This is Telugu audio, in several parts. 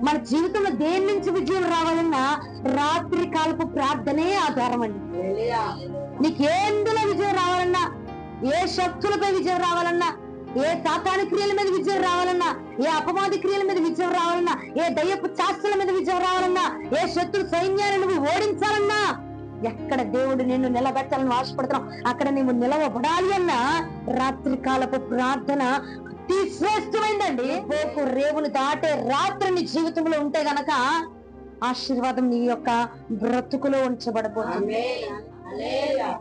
మన జీవితంలో దేని నుంచి విజయం రావాలన్నా రాత్రి కాలపు ప్రార్థనే ఆధారం అండి. నీకేందులో విజయం రావాలన్నా, ఏ శక్తులపై విజయం రావాలన్నా, ఏ సాతాను క్రియల మీద విజయం రావాలన్నా, ఏ అపవాది క్రియల మీద విజయం రావాలన్నా, ఏ దయ్యపు శాస్త్రాల మీద విజయం రావాలన్నా, ఏ శత్రు సైన్యాన్ని నువ్వు ఓడించాలన్నా, ఎక్కడ దేవుడు నిన్ను నిలబెట్టాలని ఆశపడుతున్నావు అక్కడ నువ్వు నిలవబడాలి అన్నా రాత్రి కాలపు ప్రార్థన అతి శ్రేష్టమైందండి. రేవును దాటే రాత్రి నీ జీవితంలో ఉంటే గనక ఆశీర్వాదం నీ యొక్క బ్రతుకులో ఉంచబడబోతుంది.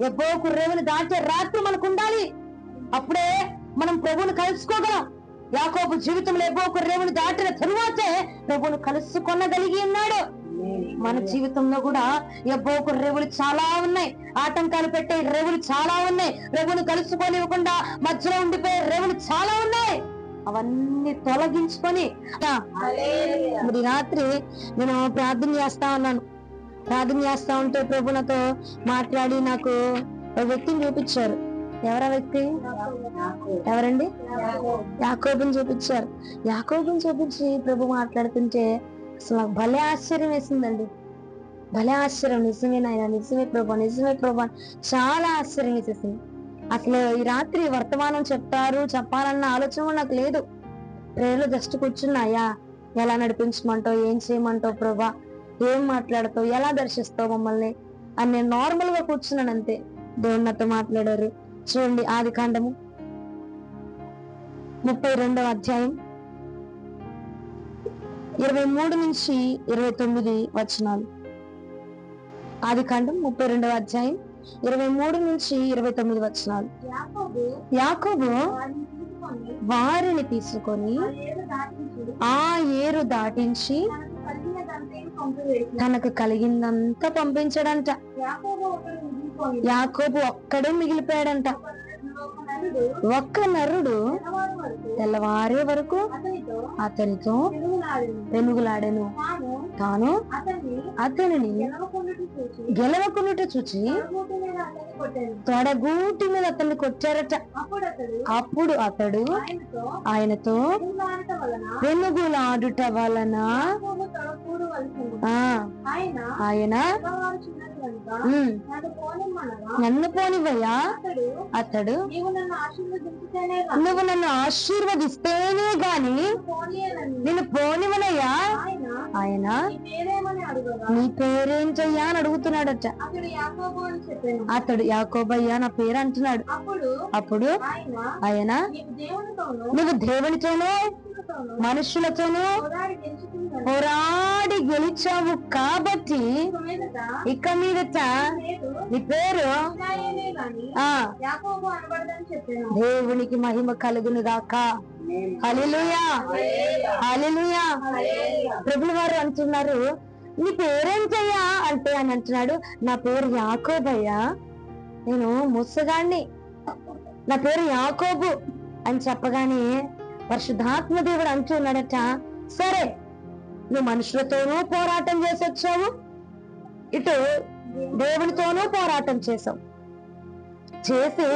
ఎబ్బోకు రేవును దాటే రాత్రి మనకు ఉండాలి, అప్పుడే మనం ప్రభువును కలుసుకోగలం. యాకోబు జీవితంలో ఎబ్బోకు రేవును దాటిన తరువాతే ప్రభువును కలుసుకొనగలిగి ఉన్నాడు. మన జీవితంలో కూడా ఎబ్బోకు రేవులు చాలా ఉన్నాయి, ఆటంకాలు పెట్టే రేవులు చాలా ఉన్నాయి, ప్రభువును కలుసుకోనివ్వకుండా మధ్యలో ఉండిపోయే రేవులు చాలా ఉన్నాయి. అవన్నీ తొలగించుకొని మరి రాత్రి నేను ప్రార్థన చేస్తా ఉన్నాను. ప్రార్థన చేస్తా ఉంటే ప్రభు నాతో మాట్లాడి నాకు ఒక వ్యక్తిని చూపించారు. ఎవరా వ్యక్తి? ఎవరండి? యాకోబుని చూపించారు. యాకోబుని చూపించి ప్రభు మాట్లాడుతుంటే అసలు నాకు భలే ఆశ్చర్యం వేసిందండి. భలే ఆశ్చర్యం. నిజమేనాయన, నిజమే ప్రభు, నిజమే ప్రభు, చాలా ఆశ్చర్యం వేసేసింది. అసలు ఈ రాత్రి వర్తమానం చెప్పాలన్న ఆలోచన నాకు లేదు. ప్రేయర్లో జస్ట్ కూర్చున్నాయా, ఎలా నడిపించమంటావు, ఏం చేయమంటావు ప్రభా, ఏం మాట్లాడతావు, ఎలా దర్శిస్తావు మమ్మల్ని అని నేను నార్మల్ గా కూర్చున్నాను అంతే. దేవుడు నాతో మాట్లాడారు. చూడండి, ఆదికాండము 32వ అధ్యాయం 23 నుంచి 29 వచనాలు. ఆదికాండం 32వ అధ్యాయం 23 నుంచి 29 వచనాలు. యాకోబు వారిని తీసుకొని ఆ ఏరు దాటించి తనకు కలిగిందంతా పంపించాడంట. యాకోబు ఒక్కడే మిగిలిపోయాడంట. ఒక్క నరుడు తెల్లవారే వరకు అతనితో పెనుగులాడెను. తాను అతనిని గెలవకున్నట చూచి తొడగూటి మీద అతన్ని కొట్టారట. అప్పుడు అతడు ఆయనతో పెనుగులాడుట వలన ఆయన నన్ను పోనివయ్యా, అతడు నువ్వు నన్ను ఆశీర్వదిస్తేనే గాని నేను పోనివనయ్యా, ఆయన నీ పేరేంటయ్యా అని అడుగుతున్నాడట. అతడు యాకోబయ్యా నా పేరు అంటున్నాడు. అప్పుడు ఆయన నువ్వు దేవునితోనూ మనుషులతోనూ పోరాడి గెలిచావు కాబట్టి ఇక మీదట నీ పేరు దేవునికి మహిమ కలుగును గాక. హల్లెలూయా, హల్లెలూయా. ప్రభుల వారు అంటున్నారు, నీ పేరేంటయ్యా అంటే అని అంటున్నాడు, నా పేరు యాకోబయ్యా, నేను ముసగాన్ని, నా పేరు యాకోబు అని చెప్పగానే పరిశుద్ధాత్మ దేవుడు అంటున్నాడట, సరే నువ్వు మనుషులతోనూ పోరాటం చేసి వచ్చావు, ఇటు దేవునితోనూ పోరాటం చేసావు, చేసి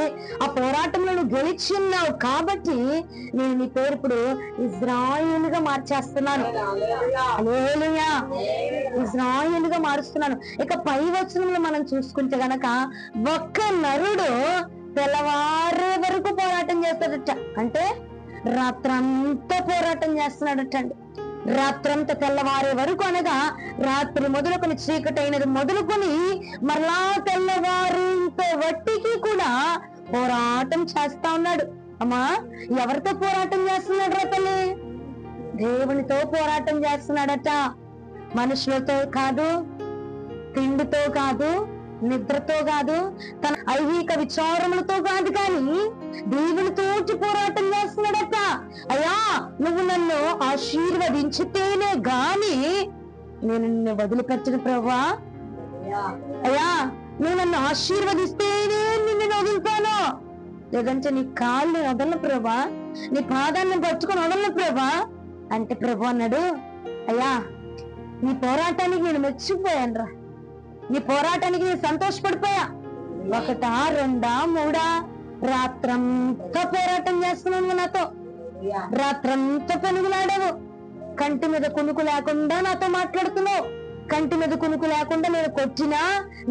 ఆ పోరాటంలో నువ్వు గెలిచి ఉన్నావు కాబట్టి నేను నీ పేరు ఇప్పుడు ఇజ్రాయేలుగా మార్చేస్తున్నాను. హల్లెలూయా, ఇజ్రాయేలుగా మారుస్తున్నాను. ఇక పై వచనంలో మనం చూసుకుంటే గనక ఒక్క నరుడు తెల్లవారే వరకు పోరాటం చేస్తాడట. అంటే రాత్రంతా పోరాటం చేస్తున్నాడట అండి. రాత్రంతా తెల్లవారే వరకు అనగా రాత్రి మొదలుకొని చీకటి అయినది మొదలుకొని మరలా తెల్లవారింత వట్టికి కూడా పోరాటం చేస్తా ఉన్నాడు. అమ్మా, ఎవరితో పోరాటం చేస్తున్నాడు రా తల్లి? దేవునితో పోరాటం చేస్తున్నాడట. మనుషులతో కాదు, తిండితో కాదు, నిద్రతో కాదు, తన ఐహిక విచారములతో కాదు, కానీ దేవునితోటి పోరాటం చేస్తున్నాడట. అయ్యా, నువ్వు నన్ను ఆశీర్వదించితేనే గాని నేను నిన్ను వదిలిపెట్టను ప్రభువా. అయ్యా, నువ్వు నన్ను ఆశీర్వదిస్తేనే నిన్ను వదులుతాను, లేదంటే నీ కాళ్ళు వదలను ప్రభా, నీ పాదాన్ని పట్టుకొని వదలను ప్రభా అంటే ప్రభు అన్నాడు, అయ్యా నీ పోరాటానికి నేను మెచ్చిపోయాను రా, నీ పోరాటానికి నేను సంతోషపడిపోయా. 1, 2, 3 రాత్రంతా పోరాటం చేస్తున్నావు నాతో, రాత్రంతా పెనుగులాడావు, కంటి మీద కునుకు లేకుండా నాతో మాట్లాడుతున్నావు. కంటి మీద కునుకు లేకుండా నేను కొట్టినా,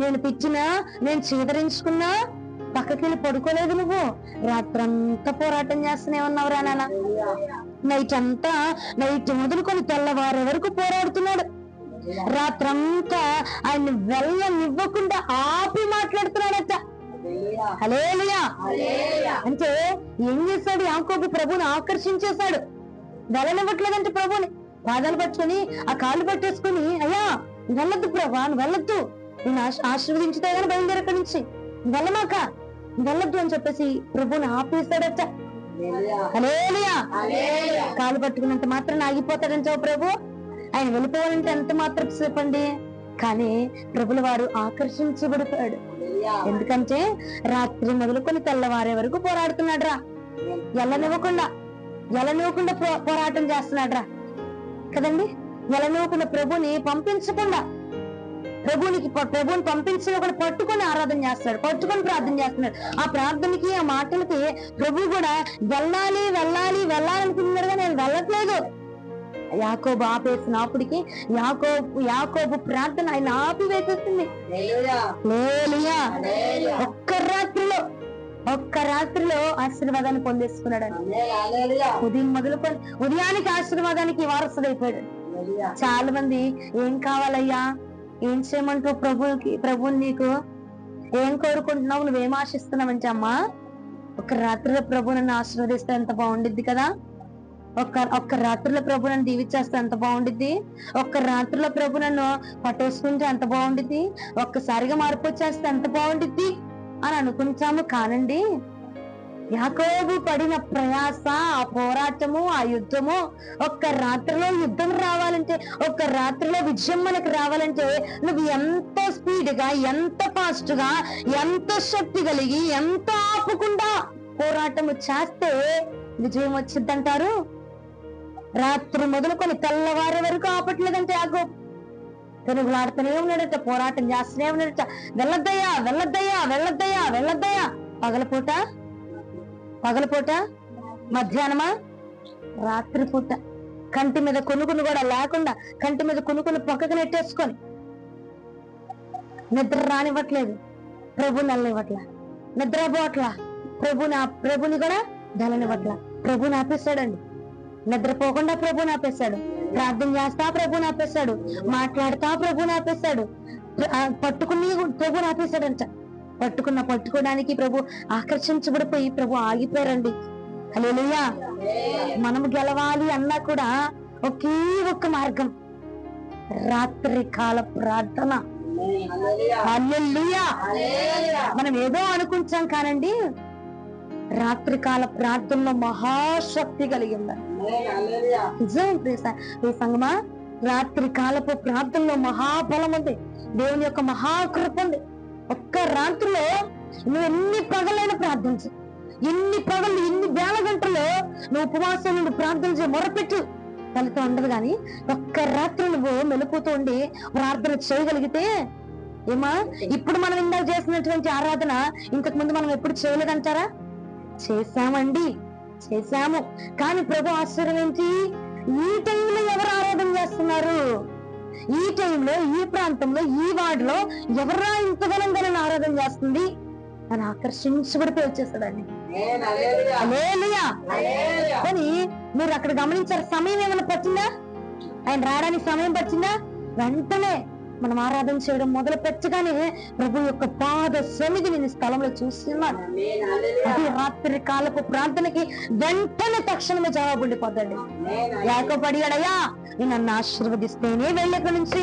నేను పిచ్చినా, నేను చీదరించుకున్నా పక్కకెళ్ళి పడుకోలేదు. నువ్వు రాత్రంతా పోరాటం చేస్తూనే ఉన్నావురా నాన్న. నైట్ మొదలుకొని తెల్లవారే వరకు పోరాడుతున్నాడు. రాత్రంతా ఆయన వెళ్ళనివ్వకుండా ఆపి మాట్లాడుతున్నాడట. హల్లెలూయా. అంటే ఏం చేశాడు? యాకోబు ప్రభుని ఆకర్షించేశాడు. వెళ్ళనివ్వట్లేదంటే ప్రభుని పాదాలు పట్టుకొని ఆ కాళ్ళు పట్టేసుకుని, అయ్యా వెళ్ళొద్దు ప్రభా, నువ్వు వెళ్ళొద్దు, నేను ఆశీర్వదించితే కానీ బయలుదేరి అక్కడి నుంచి, వెళ్ళమాక, వెళ్ళొద్దు అని చెప్పేసి ప్రభుని ఆపేశాడట. హల్లెలూయా. కాలు పట్టుకున్నంత మాత్రం ఆగిపోతాడంటే ప్రభు, ఆయన వెళ్ళిపోవాలంటే ఎంత మాత్రం సేపండి. కానీ ప్రభుల వారు ఆకర్షించబడిపోయాడు. ఎందుకంటే రాత్రి మొదలుకొని తెల్లవారే వరకు పోరాడుతున్నాడు రా. ఎల్లనివ్వకుండా పోరాటం చేస్తున్నాడు రా కదండి. ఎల్లనివ్వకుండా ప్రభుని పంపించకుండా, ప్రభుని పంపించకుండా పట్టుకొని ఆరాధన చేస్తాడు, పట్టుకొని ప్రార్థన చేస్తున్నాడు. ఆ ప్రార్థనకి, ఆ మాటలకి ప్రభు కూడా వెళ్ళాలనుకున్నాడు కానీ నేను వెళ్ళట్లేదు. యాకోబు ఆపేసినప్పటికి యాకోబు ప్రార్థన ఆయన ఆపివేసేస్తుంది. ఒక్క రాత్రిలో ఆశీర్వాదాన్ని పొందేసుకున్నాడు. ఉదయం మొదలుకొని ఉదయానికి ఆశీర్వాదానికి వారసుడైపోయాడు. చాలా మంది ఏం కావాలయ్యా, ఏం చేయమంటావు ప్రభుని, నీకు ఏం కోరుకుంటున్నావు, నువ్వేం ఆశిస్తున్నావంటే, అమ్మా ఒక రాత్రిలో ప్రభు నన్ను ఆశీర్వదిస్తే ఎంత బాగుండిద్ది కదా, ఒక్క రాత్రిలో ప్రభు నన్ను దీవిచ్చేస్తే ఎంత బాగుండిద్ది, ఒక్క రాత్రిలో ప్రభు నన్ను పట్టేసుకుంటే ఎంత బాగుండిద్ది, ఒక్కసారిగా మార్పు వచ్చేస్తే ఎంత బాగుండిద్ది అని అనుకుంటాము. కానండి, యాకోబు పడిన ప్రయాస, ఆ పోరాటము, ఆ యుద్ధము, ఒక్క రాత్రిలో యుద్ధం రావాలంటే, ఒక్క రాత్రిలో విజయం మనకు రావాలంటే నువ్వు ఎంత స్పీడ్ గా, ఎంత ఫాస్ట్ గా, ఎంత శక్తి కలిగి, ఎంత ఆపకుండా పోరాటము చేస్తే విజయం వచ్చిందంటారు. రాత్రి మొదలుకొని తెల్లవారే వరకు ఆపట్లేదంటే యాకోబు పెరుగులాడుతూనే ఉన్నాడట, పోరాటం చేస్తూనే ఉన్నాడట. వెళ్ళొద్దయ్యా. పగలపూట, మధ్యాహ్నమా, రాత్రిపూట కంటి మీద కొనుక్కుని కూడా లేకుండా, కంటి మీద కొనుక్కుని పక్కకు నెట్టేసుకొని నిద్ర రానివ్వట్లేదు, ప్రభుని వెళ్ళనివ్వట్లా, నిద్రపోవట్లా, ప్రభుని కూడా వెళ్ళనివ్వట్లా. ప్రభుని ఆపేశాడండి. నిద్రపోకుండా ప్రభుని ఆపేశాడు, ప్రార్థన చేస్తా ప్రభుని ఆపేశాడు, మాట్లాడుతా ప్రభుని ఆపేశాడు, పట్టుకుని ప్రభుని ఆపేశాడంట. పట్టుకోవడానికి ప్రభు ఆకర్షించబడిపోయి ప్రభు ఆగిపోయారండి. హల్లెలూయా. మనం గెలవాలి అన్నా కూడా ఒకే ఒక్క మార్గం, రాత్రి కాల ప్రార్థన. హల్లెలూయా. మనం ఏదో అనుకుంటాం కానండి, రాత్రి కాల ప్రార్థనలో మహాశక్తి కలిగి ఉన్నారు. నిజం సంగమా, రాత్రి కాలపు ప్రార్థనలో మహాబలం ఉంది, దేవుని యొక్క మహాకృప ఉంది. ఒక్క రాత్రిలో నువ్వు ఎన్ని పగలైనా ప్రార్థించు, ఎన్ని వేల గంటల్లో నువ్వు ఉపవాసం నుండి ప్రార్థన చేయ, మొరపెట్టు, ఫలితం ఉండదు. కానీ ఒక్క రాత్రి నువ్వు మెలుపుతూ ఉండి ప్రార్థన చేయగలిగితే, ఏమా ఇప్పుడు మనం ఇందాక చేసినటువంటి ఆరాధన ఇంతకు ముందు మనం ఎప్పుడు చేయలేదంటారా? చేశాము. కానీ ప్రభు ఆశ్చర్యం ఏంటి, ఈ టైంలో ఎవరు ఆరాధన చేస్తున్నారు, ఈ టైంలో, ఈ ప్రాంతంలో, ఈ వార్డులో ఎవరా ఇంత బలంగా ఆరాధన చేస్తుంది అని ఆకర్షించబడిపోయి వచ్చేస్తాడండి. కానీ మీరు అక్కడ గమనించారు, సమయం ఏమైనా పట్టిందా? ఆయన రావడానికి సమయం పట్టిందా? వెంటనే మనం ఆరాధన చేయడం మొదలు పెట్టగానే ప్రభు యొక్క పాద సన్నిధి నేను స్థలంలో చూస్తున్నాను. అది రాత్రి కాలపు ప్రార్థనకి వెంటనే తక్షణమే జవాబు ఉండిపోద్దండి. యాకోబు అడిగాడయ్యా, నేను నన్ను ఆశీర్వదిస్తేనే వెళ్ళేక్కడి నుంచి,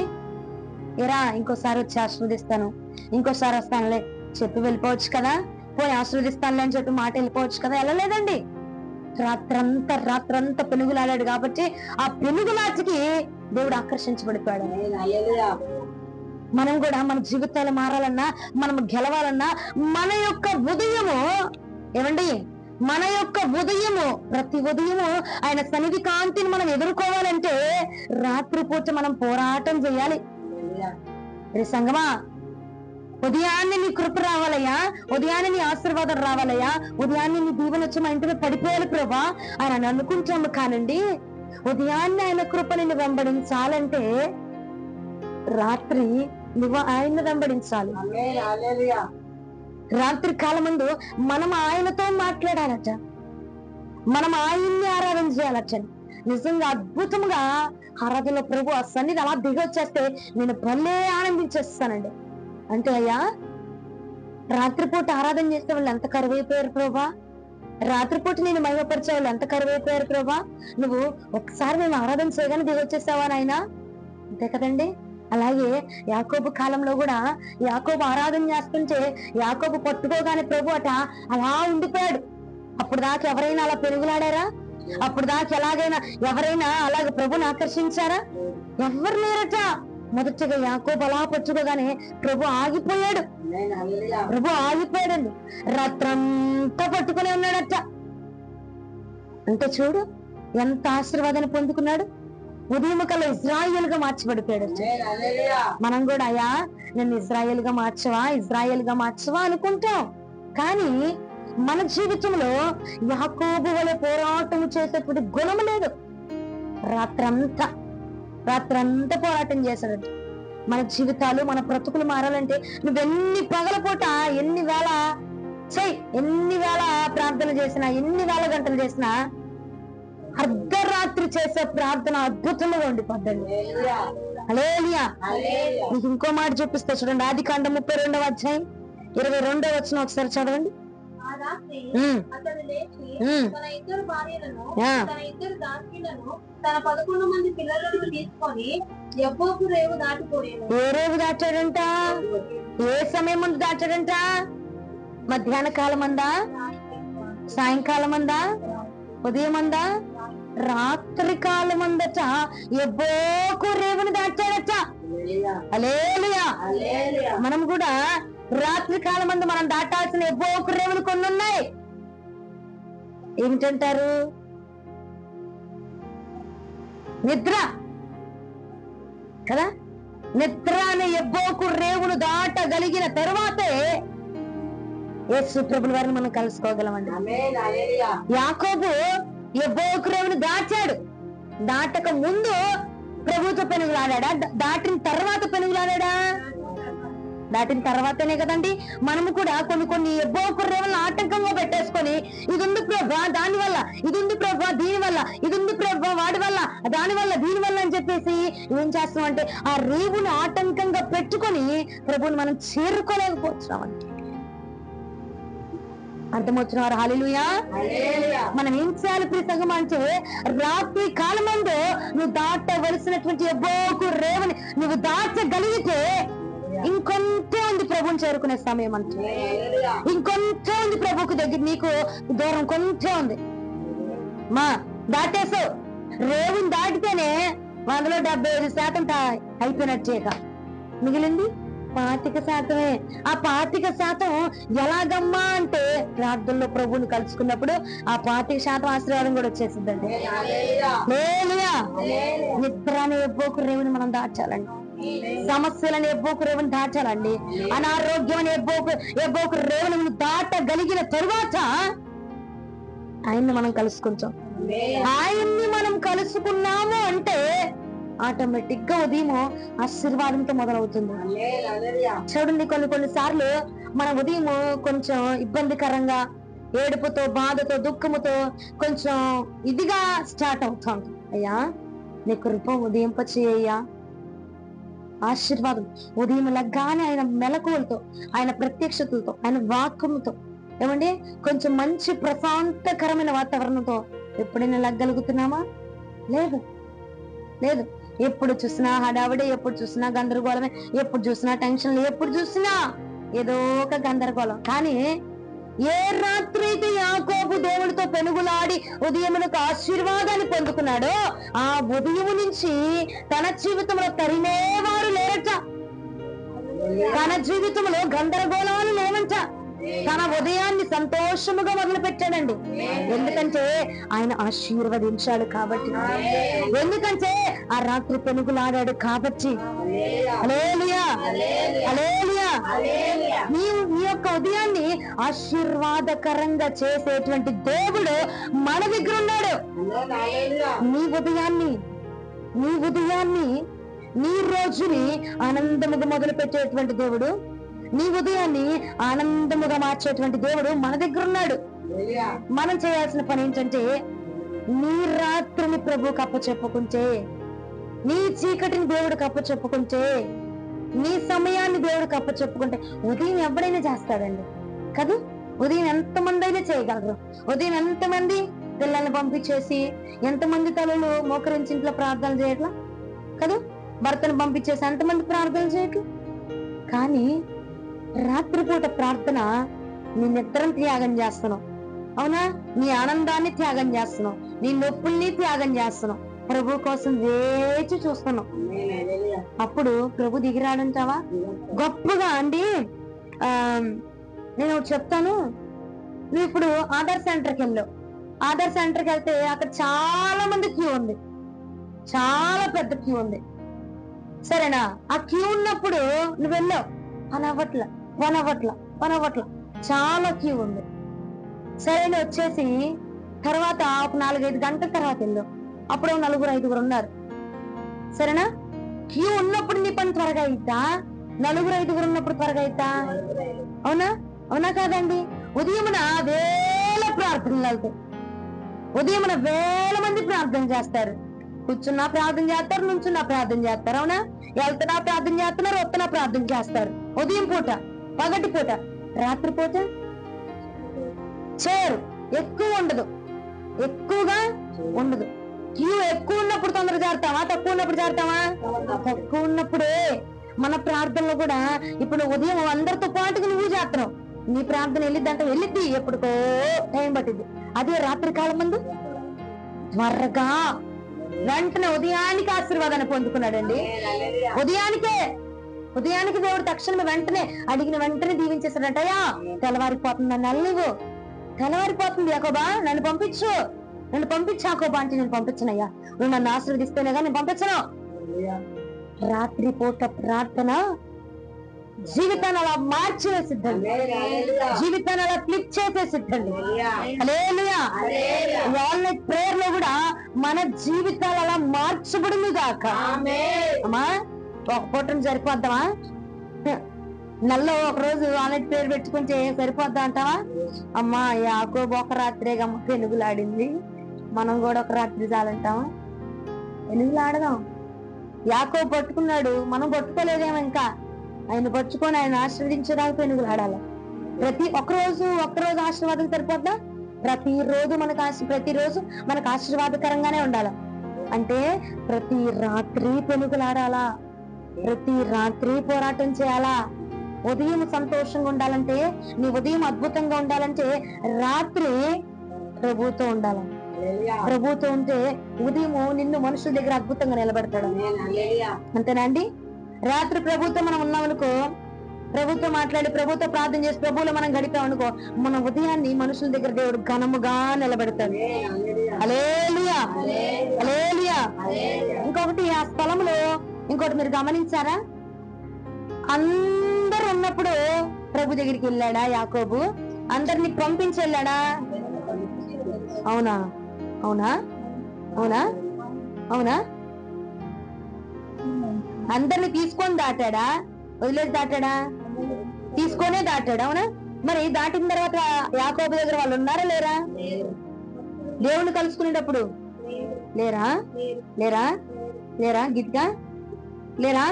ఏరా ఇంకోసారి వచ్చి ఆశీర్వదిస్తాను, ఇంకోసారి వస్తానులే చెప్పి వెళ్ళిపోవచ్చు కదా, పోయి ఆశీర్వదిస్తానులే అని చెప్పి మాట వెళ్ళిపోవచ్చు కదా. వెళ్ళలేదండి. రాత్రంతా పెనుగులాడాడు కాబట్టి ఆ పెనుగులాటికి దేవుడు ఆకర్షించబడిపోయాడు. మనం కూడా మన జీవితాలు మారాలన్నా, మనం గెలవాలన్నా, మన యొక్క ఉదయము ప్రతి ఉదయము ఆయన సన్నిధి కాంతిని మనం ఎదుర్కోవాలంటే రాత్రిపూట మనం పోరాటం చేయాలి. సంగమా, ఉదయాన్నే నీ కృప రావాలయ్యా, ఉదయాన్నే నీ ఆశీర్వాదం రావాలయ్యా, ఉదయాన్నే నీ దీవెన వచ్చి మా ఇంటి మీద పడిపోయాలి ప్రభా అని అనుకుంటాము. కానండి ఉదయాన్నే ఆయన కృప నిన్ను వెంబడించాలంటే రాత్రి నువ్వు ఆయన్ని వెంబడించాలి. రాత్రి కాలమందు మనం ఆయనతో మాట్లాడాలట, మనం ఆయన్ని ఆరాధన చేయాలట. నిజంగా అద్భుతంగా ఆరాధనలో ప్రభు ఆ సన్నిధి అలా దిగొచ్చేస్తే నేను భలే ఆనందించేస్తానండి. అంటే అయ్యా, రాత్రిపూట ఆరాధన చేసే వాళ్ళు ఎంత కరువైపోయారు ప్రభా, రాత్రిపూట నేను మహిమపరిచే వాళ్ళు ఎంత కరువైపోయారు ప్రభా, నువ్వు ఒకసారి మేము ఆరాధన చేయగానే దిగొచ్చేసావా నాయనా, అంతే కదండి. అలాగే యాకోబు కాలంలో కూడా యాకోబు ఆరాధన చేస్తుంటే యాకోబు పట్టుకోగానే ప్రభు అట అలా ఉండిపోయాడు. అప్పుడు దాకా ఎవరైనా అలా పెరుగులాడారా? అప్పుడు దాకా ఎలాగైనా ఎవరైనా అలాగ ప్రభుని ఆకర్షించారా? ఎవరు లేరట. మొదటిగా యాకోబు అలా పట్టుకోగానే ప్రభు ఆగిపోయాడు. ప్రభు ఆగిపోయాడండి. రాత్రంతా పట్టుకునే ఉన్నాడట. అంటే చూడు ఎంత ఆశీర్వాదాన్ని పొందుకున్నాడు. ఉదయం కల్లా ఇజ్రాయేల్ గా మార్చబడిపోయాడు. మనం కూడా అయ్యా నేను ఇజ్రాయేల్ గా మార్చవా అనుకుంటాం. కానీ మన జీవితంలో యాకోబు వలె పోరాటం చేసేటువంటి గుణం లేదు. రాత్రంతా పోరాటం చేశాడు. మన జీవితాలు మన బ్రతుకులు మారాలంటే నువ్వెన్ని పగలపూట ఎన్ని వేళ ప్రార్థన చేసినా, ఎన్ని వేల గంటలు చేసినా అర్ధరాత్రి చేసే ప్రార్థన అద్భుతంగా ఉండిపోద్దండి. హల్లెలూయా. నీకు ఇంకో మాట చూపిస్తా చూడండి. ఆదికాండం 32వ అధ్యాయం 22వ వచనం ఒకసారి చదవండి. తన ఇద్దరు భార్యలను, తన ఇద్దరు దాసీలను, తన 11 మంది పిల్లలను తీసుకొని యబ్బోకు రేవు దాటిపోయాడు. ఏ రేవు దాటాడంట? ఏ సమయం ముందు దాటాడంట? మధ్యాహ్న కాలం అందా, సాయంకాలం అందా, ఉదయం అందా, రాత్రి కాలం అందట యబ్బోకు రేవుని దాటాడట. హల్లెలూయా. మనం కూడా రాత్రి కాలం మందు మనం దాటాల్సిన యబ్బోకు రేవులు కొన్ని ఉన్నాయి. ఏమిటంటారు? నిద్ర కదా. నిద్ర అనే యబ్బోకు రేవును దాటగలిగిన తరువాతే యేసు ప్రభుల వారిని మనం కలుసుకోగలమండి. యాకోబు యబ్బోకు రేవును దాచాడు. దాటక ముందు ప్రభుతో పెనుగులాడా? దాటిన తర్వాత పెనుగులాడా? దాటిన తర్వాతనే కదండి మనము కూడా కొన్ని యబ్బోకు రేవులను ఆటంకంగా పెట్టేసుకొని ఇది ఉంది ప్రభా దాని వల్ల, ఇది ఉంది ప్రభా దీని వల్ల, ఇది ఉంది ప్రభా వాడి వల్ల, దాని వల్ల దీని వల్ల అని చెప్పేసి ఏం చేస్తున్నాం అంటే ఆ రేవును ఆటంకంగా పెట్టుకొని ప్రభుని మనం చేరుకోలేకపోతున్నామండి. అర్థమవుతున్నారు? హల్లెలూయా. మనం ఏం చేయాలి ప్రియ సంఘం అంటే రాత్రి కాలమందు నువ్వు దాటవలసినటువంటి యబ్బోకు రేవుని నువ్వు దాటగలిగితే ఇంకొంతే ఉంది ప్రభుని చేరుకునే సమయం అంటే. ఇంకొంతే ఉంది ప్రభుకు దగ్గర, నీకు దూరం కొంతే ఉంది. మా దాటేసావు. రేవుని దాటితేనే 175% అయిపోయినట్టేక మిగిలింది 25%. ఆ 25% ఎలాగమ్మా అంటే ప్రార్థనలో ప్రభుని కలుసుకున్నప్పుడు ఆ 25% ఆశీర్వాదం కూడా వచ్చేసిందండి. హల్లెలూయా. నిద్ర అనే యబ్బోకు రేవుని మనం దాచాలండి. సమస్యలని యబ్బోకు రేవుని దాచాలండి. అనారోగ్యం అనే యబ్బోకు రేవుని దాటగలిగిన తరువాత ఆయన్ని మనం కలుసుకుంటాం. ఆయన్ని మనం కలుసుకున్నాము అంటే ఆటోమేటిక్ గా ఉదయం ఆశీర్వాదంతో మొదలవుతుంది. చూడండి, కొన్ని సార్లు మన ఉదయం కొంచెం ఇబ్బందికరంగా, ఏడుపుతో, బాధతో, దుఃఖముతో కొంచెం ఇదిగా స్టార్ట్ అవుతాం. అయ్యా నీ కృప ఉదయింపచేయ్యా. ఆశీర్వాదం ఉదయం లగ్గానే ఆయన మెలకువలతో, ఆయన ప్రత్యక్షతలతో, ఆయన వాక్యముతో, ఏమండి కొంచెం మంచి ప్రశాంతకరమైన వాతావరణంతో ఎప్పుడైనా లగ్గలుగుతున్నామా? లేదు. ఎప్పుడు చూసినా హడావిడి, ఎప్పుడు చూసినా గందరగోళమే, ఎప్పుడు చూసినా టెన్షన్లు, ఎప్పుడు చూసినా ఏదో ఒక గందరగోళం. కానీ ఏ రాత్రి అయితే యాకోబు దేవుడితో పెనుగులాడి ఉదయమునకు ఆశీర్వాదాన్ని పొందుకున్నాడో ఆ ఉదయము నుంచి తన జీవితంలో తరిమేవారు లేరట. తన జీవితంలో గందరగోళాలు లేవంట. తన ఉదయాన్ని సంతోషముగా మొదలు పెట్టాడండి. ఎందుకంటే ఆయన ఆశీర్వదించాడు కాబట్టి, ఎందుకంటే ఆ రాత్రి పెనుగులాడాడు కాబట్టి. హల్లెలూయా, హల్లెలూయా. నీ యొక్క ఉదయాన్ని ఆశీర్వాదకరంగా చేసేటువంటి దేవుడు మన దగ్గర ఉన్నాడు. నీ ఉదయాన్ని నీ రోజుని ఆనందముగా మొదలు పెట్టేటువంటి దేవుడు, నీ ఉదయాన్ని ఆనందముగా మార్చేటువంటి దేవుడు మన దగ్గర ఉన్నాడు. మనం చేయాల్సిన పని ఏంటంటే, నీ రాత్రిని ప్రభువుకి అప్పచెప్పుకుంటే, నీ చీకటిని దేవుడికి అప్పచెప్పుకుంటే, నీ సమయాన్ని దేవుడికి అప్పచెప్పుకుంటే, ఉదయం ఎవడైనా చేస్తాడండి కదా. ఉదయం ఎంతమంది అయినా చేయగలరు. ఉదయం ఎంతమంది పిల్లల్ని పంపించేసి, ఎంతమంది తలలు మోకరించి ఇంట్లో ప్రార్థన చేయట్లా కదా. భర్తను పంపించేసి ఎంతమంది ప్రార్థన చేయట్లా. కానీ రాత్రిపూట ప్రార్థన నీ నిద్రను త్యాగం చేస్తున్నావు, అవునా? నీ ఆనందాన్ని త్యాగం చేస్తున్నావు, నీ నొప్పుల్ని త్యాగం చేస్తున్నావు, ప్రభు కోసం వేచి చూస్తున్నావు. అప్పుడు ప్రభు దిగిరాడంటావా? గొప్పగా అండి. నేను ఒకటి చెప్తాను. నువ్వు ఇప్పుడు ఆధార్ సెంటర్కి వెళ్ళావు. ఆధార్ సెంటర్కి వెళ్తే అక్కడ చాలా మంది క్యూ ఉంది, చాలా పెద్ద క్యూ ఉంది, సరేనా? ఆ క్యూ ఉన్నప్పుడు నువ్వు వెళ్ళావు, వన్ అవ్వట్ల చాలా క్యూ ఉంది. సరే వచ్చేసి తర్వాత ఒక 4-5 గంటల తర్వాత వెళ్ళావు, అప్పుడు 4-5 ఉన్నారు, సరేనా? క్యూ ఉన్నప్పుడు నీ పని త్వరగా అయిద్దా? 4-5 ఉన్నప్పుడు త్వరగా అయిద్దా? అవునా కాదండి? ఉదయమున వేల ప్రార్థనలు వెళ్తాయి. ఉదయమున వేల మంది ప్రార్థన చేస్తారు. కూర్చున్నా ప్రార్థన చేస్తారు, నుంచున్నా ప్రార్థన చేస్తారు, అవునా? వెళ్తున్నా ప్రార్థన చేస్తున్నారు, వస్తున్నా ప్రార్థన చేస్తారు. ఉదయం పూట, పగటి పూట. రాత్రి పూట చేరు ఎక్కువగా ఉండదు. క్యూ ఎక్కువ ఉన్నప్పుడు తొందరగా చేరుతావా? తక్కువ ఉన్నప్పుడు చేరుతావా? తక్కువ ఉన్నప్పుడే. మన ప్రార్థనలో కూడా ఇప్పుడు ఉదయం అందరితో పాటుగా నువ్వు చేస్తున్నావు, నీ ప్రార్థన వెళ్ళిద్ది, ఎప్పుడుకో టైం పట్టింది. అదే రాత్రి కాలం ముందు త్వరగా వెంటనే ఉదయానికి ఆశీర్వాదాన్ని పొందుకున్నాడండి. ఉదయానికి దేవుడు తక్షణమే వెంటనే అడిగిన వెంటనే దీవించేసాడంటయ్యా. తెల్లవారిపోతుంది అన్నాను, నువ్వు తెల్లవారిపోతుంది యాకోబా, నన్ను పంపించు యాకోబా అంటే నేను పంపించనయ్యా, నువ్వు నన్ను ఆశీర్వదిస్తేనేగా నేను పంపించను. రాత్రి పూట ప్రార్థన జీవితాన్ని అలా మార్చివేసిద్దండి, జీవితాన్ని అలా క్లిక్ చేసేసిద్దండి. హల్లెలూయా. ఆన్లైన్ ప్రేయర్ లో కూడా మన జీవితాలు అలా మార్చబడింది కాక. అమ్మా ఒక పూటను సరిపోద్దామా? నెలలో ఒక రోజు ఆన్లైన్ ప్రేయర్ పెట్టుకుంటే సరిపోద్దా అంటావా? అమ్మా యాకోబు ఒక రాత్రే గమ్మ పెనుగులాడింది, మనం కూడా ఒక రాత్రి చాలంటావా? పెనుగులాడదాం. యాకోబు పట్టుకున్నాడు, మనం పట్టుకోలేదేమో. ఇంకా ఆయన పట్టుకొని ఆయన ఆశీర్వదించడానికి పెనుగులాడాలి. ఒక్కరోజు ఆశీర్వాదం సరిపోద్దా? ప్రతిరోజు మనకు ఆశీర్వాదకరంగానే ఉండాలి. అంటే ప్రతి రాత్రి పెనుగులాడాలా, ప్రతి రాత్రి పోరాటం చేయాలా. ఉదయం సంతోషంగా ఉండాలంటే, నీ ఉదయం అద్భుతంగా ఉండాలంటే రాత్రి ప్రభుతో ఉండాలి. ప్రభుతో ఉంటే ఉదయం నిన్ను మనుషుల దగ్గర అద్భుతంగా నిలబెడతాడు. అంతేనా అండి? రాత్రి ప్రభుతో మనం ఉన్నామనుకో, ప్రభుతో మాట్లాడి, ప్రభుతో ప్రార్థన చేసి, ప్రభువులో మనం గడిపామనుకో, మన ఉదయాన్ని మనుషుల దగ్గర దేవుడు ఘనముగా నిలబెడతాడు. హల్లెలూయా, హల్లెలూయా. ఇంకొకటి, ఆ స్థలంలో ఇంకోటి మీరు గమనించారా? అందరు ఉన్నప్పుడు ప్రభు దగ్గరికి వెళ్ళాడా యాకోబు? అందరిని పంపించి వెళ్ళాడా? అవునా? అందరిని తీసుకొని దాటాడా? వదిలేసి దాటాడా? తీసుకొనే దాటాడా? అవునా? మరి దాటిన తర్వాత యాకోబు దగ్గర వాళ్ళు ఉన్నారా లేరా? దేవుణ్ణి కలుసుకునేటప్పుడు లేరా గిట్గా లేరా?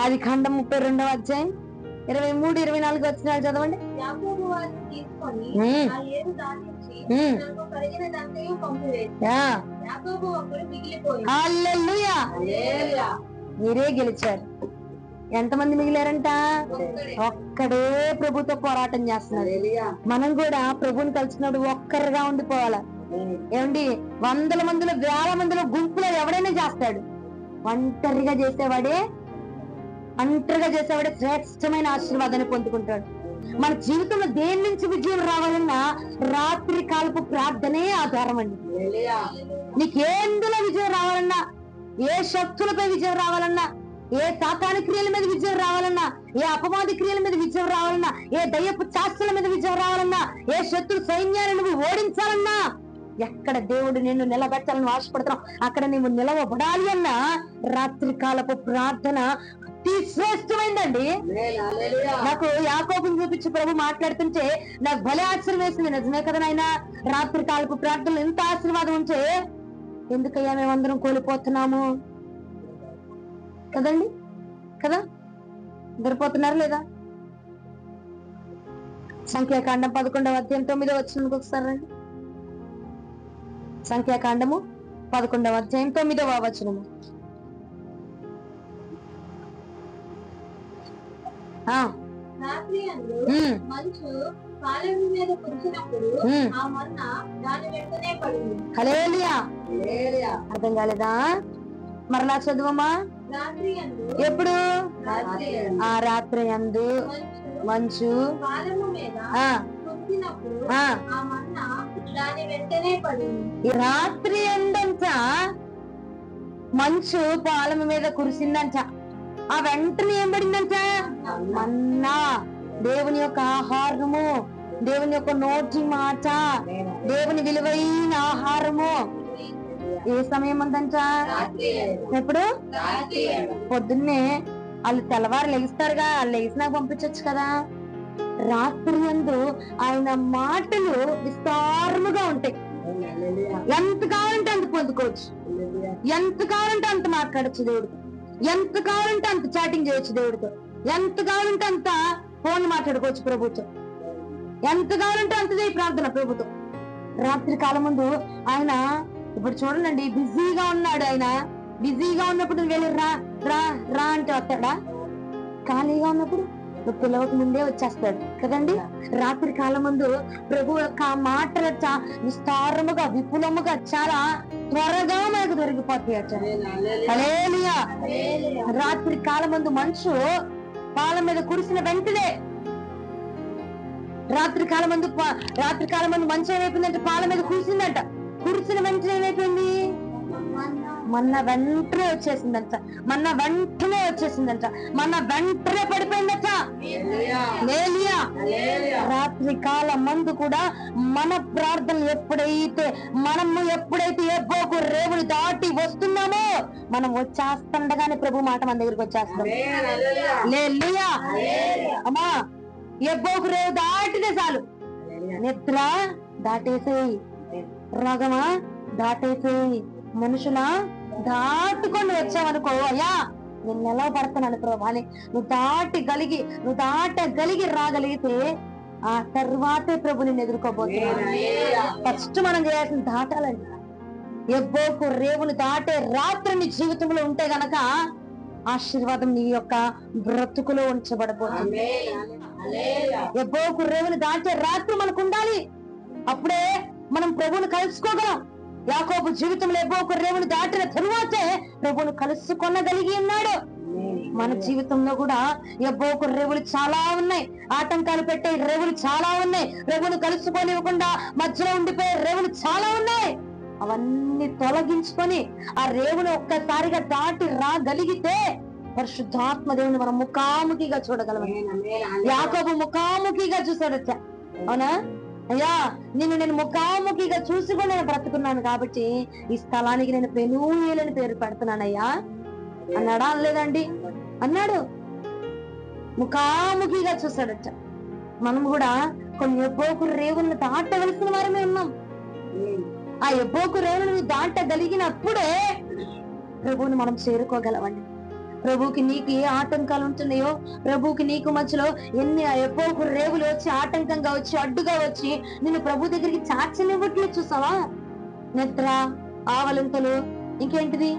అది ఖండం 32వ అధ్యాయం 23-24 వచనాలు చదవండి. హల్లెలూయా. మీరే గెలిచారు. ఎంతమంది మిగిలారంట? ఒక్కడే ప్రభుతో పోరాటం చేస్తున్నారు. మనం కూడా ప్రభుని కలిసినప్పుడు ఒక్కరుగా ఉండిపోవాలా. ఏమండి? 100 మందిలో, 1000 మందిలో, గుంపులో ఎవడైనా చేస్తాడు. ఒంటరిగా చేసేవాడే ఒంటరిగా చేసేవాడే శ్రేష్టమైన ఆశీర్వాదాన్ని పొందుకుంటాడు. మన జీవితంలో దేని నుంచి విజయం రావాలన్నా రాత్రి కాలపు ప్రార్థనే ఆధారం అండి. నీకేందులో విజయం రావాలన్నా, ఏ శక్తులపై విజయం రావాలన్నా, ఏ సాతాను క్రియల మీద విజయం రావాలన్నా, ఏ అపవాది క్రియల మీద విజయం రావాలన్నా, ఏ దయ్యపు శాస్త్రాల మీద విజయం రావాలన్నా, ఏ శత్రు సైన్యాన్ని నువ్వు ఓడించాలన్నా, ఎక్కడ దేవుడు నిన్ను నిలబెట్టాలని ఆశపడుతున్నావు అక్కడ నువ్వు నిలవబడాలి అన్నా రాత్రి కాలపు ప్రార్థన అతి శ్రేష్టమైందండి. నాకు యాకోబుని చూపించి ప్రభు మాట్లాడుతుంటే నాకు భలే ఆశ్చర్యం వేసింది. నిజమే కదా నాయన, రాత్రి కాలపు ప్రార్థనలు ఎంత ఆశీర్వాదం ఉంటే ఎందుకయ్యా మేమందరం కోల్పోతున్నాము కదండి, కదా నిద్రపోతున్నారు లేదా? సంఖ్యాకాండం 11వ అధ్యాయం 9వ వచనానికి ఒకసారి రండి. సంఖ్యాకాండము 11వ అధ్యాయం 9వ వచనము. మంచు కాలము మీద కురిసినప్పుడు ఆ మన్నా దాని వెంటనే పడింది. హల్లెలూయా. అర్థం కాలేదా? మరలా చదువమ్మా. ఎప్పుడు? ఆ రాత్రి యందు మంచు కాలము మీద కురిసినప్పుడు ఆ మన్నా దాని వెంటనే పడింది. ఈ రాత్రి ఎందంట మంచు పాలము మీద కురిసిందంట. ఆ వెంటనే ఏం పడిందంట? మన్నా, దేవుని యొక్క ఆహారము, దేవుని యొక్క నోటి మాట, దేవుని విలువైన ఆహారము. ఏ సమయం ఉందంట? ఎప్పుడు? పొద్దున్నే వాళ్ళు తెల్లవారు లెగిస్తారుగా, వాళ్ళు లెగిసినాక పంపించచ్చు కదా. రాత్రి యందు ఆయన మాటలు విస్తారముగా ఉంటాయి. ఎంత కావాలంటే అంత పొందుకోవచ్చు, ఎంత కావాలంటే అంత మాట్లాడచ్చు దేవుడితో, ఎంత కావాలంటే అంత చాటింగ్ చేయొచ్చు దేవుడితో, ఎంత కావాలంటే అంత ఫోన్ మాట్లాడుకోవచ్చు ప్రభుత్వం, ఎంత కావాలంటే అంత చేయి ప్రార్థన ప్రభుత్వం. రాత్రి కాలం ముందు ఆయన ఇప్పుడు చూడండి బిజీగా ఉన్నాడు. ఆయన బిజీగా ఉన్నప్పుడు వెళ్ళి రా రా రా అంటే వస్తాడా? ఖాళీగా ఉన్నప్పుడు పిలవక ముందే వచ్చేస్తాడు కదండి. రాత్రి కాలం ముందు ప్రభు యొక్క మాటలు విస్తారముగా విపులముగా చాలా త్వరగా మనకు దొరికిపోతాయట. హల్లెలూయా. రాత్రి కాలం ముందు మంచు పాల మీద కురిసిన వెంటనే రాత్రి కాలం ముందు మంచు ఏమైపోయిందంటే పాల మీద కురిసిందంట. కురిసిన వెంటనే ఏమైపోయింది? మొన్న వెంటనే వచ్చేసిందంట, మొన్న వెంటనే వచ్చేసిందంట, మొన్న వెంటనే పడిపోయిందట. రాత్రి కాలం మందు కూడా మన ప్రార్థనలు మనము ఎప్పుడైతే ఎబ్బోకు రేవుని దాటి వస్తున్నామో మనం వచ్చేస్తుండగానే ప్రభు మాట మన దగ్గరికి వచ్చేస్తాం. హల్లెలూయా. అమ్మా, ఎబ్బోకు రేవు దాటితే చాలు, నిద్ర దాటేసేయి, రాగమా దాటేసేయి, మనుషుల దాటుకొని వచ్చావనుకో, అయ్యా నేను నిలవబడతాను ప్రభు అని నువ్వు దాటగలిగి రాగలిగితే ఆ తర్వాతే ప్రభు నిన్ను ఎదుర్కోబోతున్నాడు. ఫస్ట్ మనం చేయాల్సిన దాటాలండి. ఎబ్బోకు రేవుని దాటే రాత్రి నీ జీవితంలో ఉంటే గనక ఆశీర్వాదం నీ యొక్క బ్రతుకులో ఉంచబడబోతుంది. ఎబ్బోకు రేవుని దాటే రాత్రి మనకు ఉండాలి, అప్పుడే మనం ప్రభువుని కలుసుకోగలం. యాకోబు జీవితంలో ఎబ్బోకు రేవుని దాటిన తరువాతే ప్రభువును కలుసుకొనగలిగి ఉన్నాడు. మన జీవితంలో కూడా ఎబ్బోకు రేవులు చాలా ఉన్నాయి, ఆటంకాలు పెట్టే రేవులు చాలా ఉన్నాయి, ప్రభువును కలుసుకోనివ్వకుండా మధ్యలో ఉండిపోయే రేవులు చాలా ఉన్నాయి. అవన్నీ తొలగించుకొని ఆ రేవును ఒక్కసారిగా దాటి రాగలిగితే పరిశుద్ధాత్మ దేవుని మనం ముఖాముఖిగా చూడగలం. యాకోబు ముఖాముఖిగా చూసాడట. అవునా? అయ్యా నేను ముఖాముఖిగా చూసి కూడా నేను బ్రతుకున్నాను కాబట్టి ఈ స్థలానికి నేను పెనూయేలని పేరు పెడుతున్నానయ్యా అన్నాడా? అనలేదండి, అన్నాడు. ముఖాముఖిగా చూసాడట. మనం కూడా కొన్ని ఎబ్బోకు రేవులను దాటవలసిన వారమే ఉన్నాం. ఆ ఎబ్బోకు రేవులను దాటగలిగినప్పుడే ప్రభువుని మనం చేరుకోగలవండి. ప్రభువుకి నీకు ఏ ఆటంకాలు ఉంటున్నాయో, ప్రభువుకి నీకు మధ్యలో ఎన్ని ఎబ్బోకు రేవులు వచ్చి ఆటంకంగా వచ్చి అడ్డుగా వచ్చి నిన్ను ప్రభు దగ్గరికి చాచనివ్వట్లేదు. చూసావా? నిద్ర, ఆవలింతలు, ఇంకేంటిది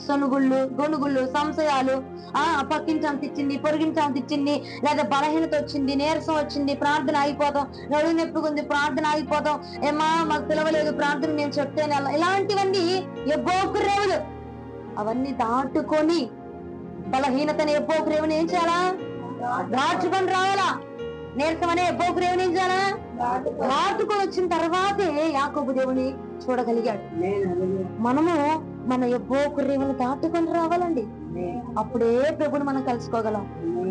సొనుగుళ్ళు, గొనుగుళ్ళు, సంశయాలు, పక్కించాంత ఇచ్చింది, పొరిగించాంత ఇచ్చింది, లేదా బలహీనత వచ్చింది, నీరసం వచ్చింది, ప్రార్థన ఆగిపోతాం, నడువు నొప్పికుంది, ప్రార్థన ఆగిపోతాం, ఏమా మాకు పిలవలేదు ప్రార్థన మేము చెప్తేనే, ఇలాంటివన్నీ ఎబ్బోకు రేవులు. అవన్నీ దాటుకొని బలహీనతని ఎబ్బోకు రేవుని ఏం చేయాలా? దాచుకొని రావాలా. నీరసం అనే ఎబ్బోకు రేవుని ఏం చేయాలా? దాటుకొని వచ్చిన తర్వాతే యాకోబు దేవుని చూడగలిగాడు. మనము మన ఎబ్బోకు రేవుని దాటుకొని రావాలండి. అప్పుడే ప్రభుని మనం కలుసుకోగలం,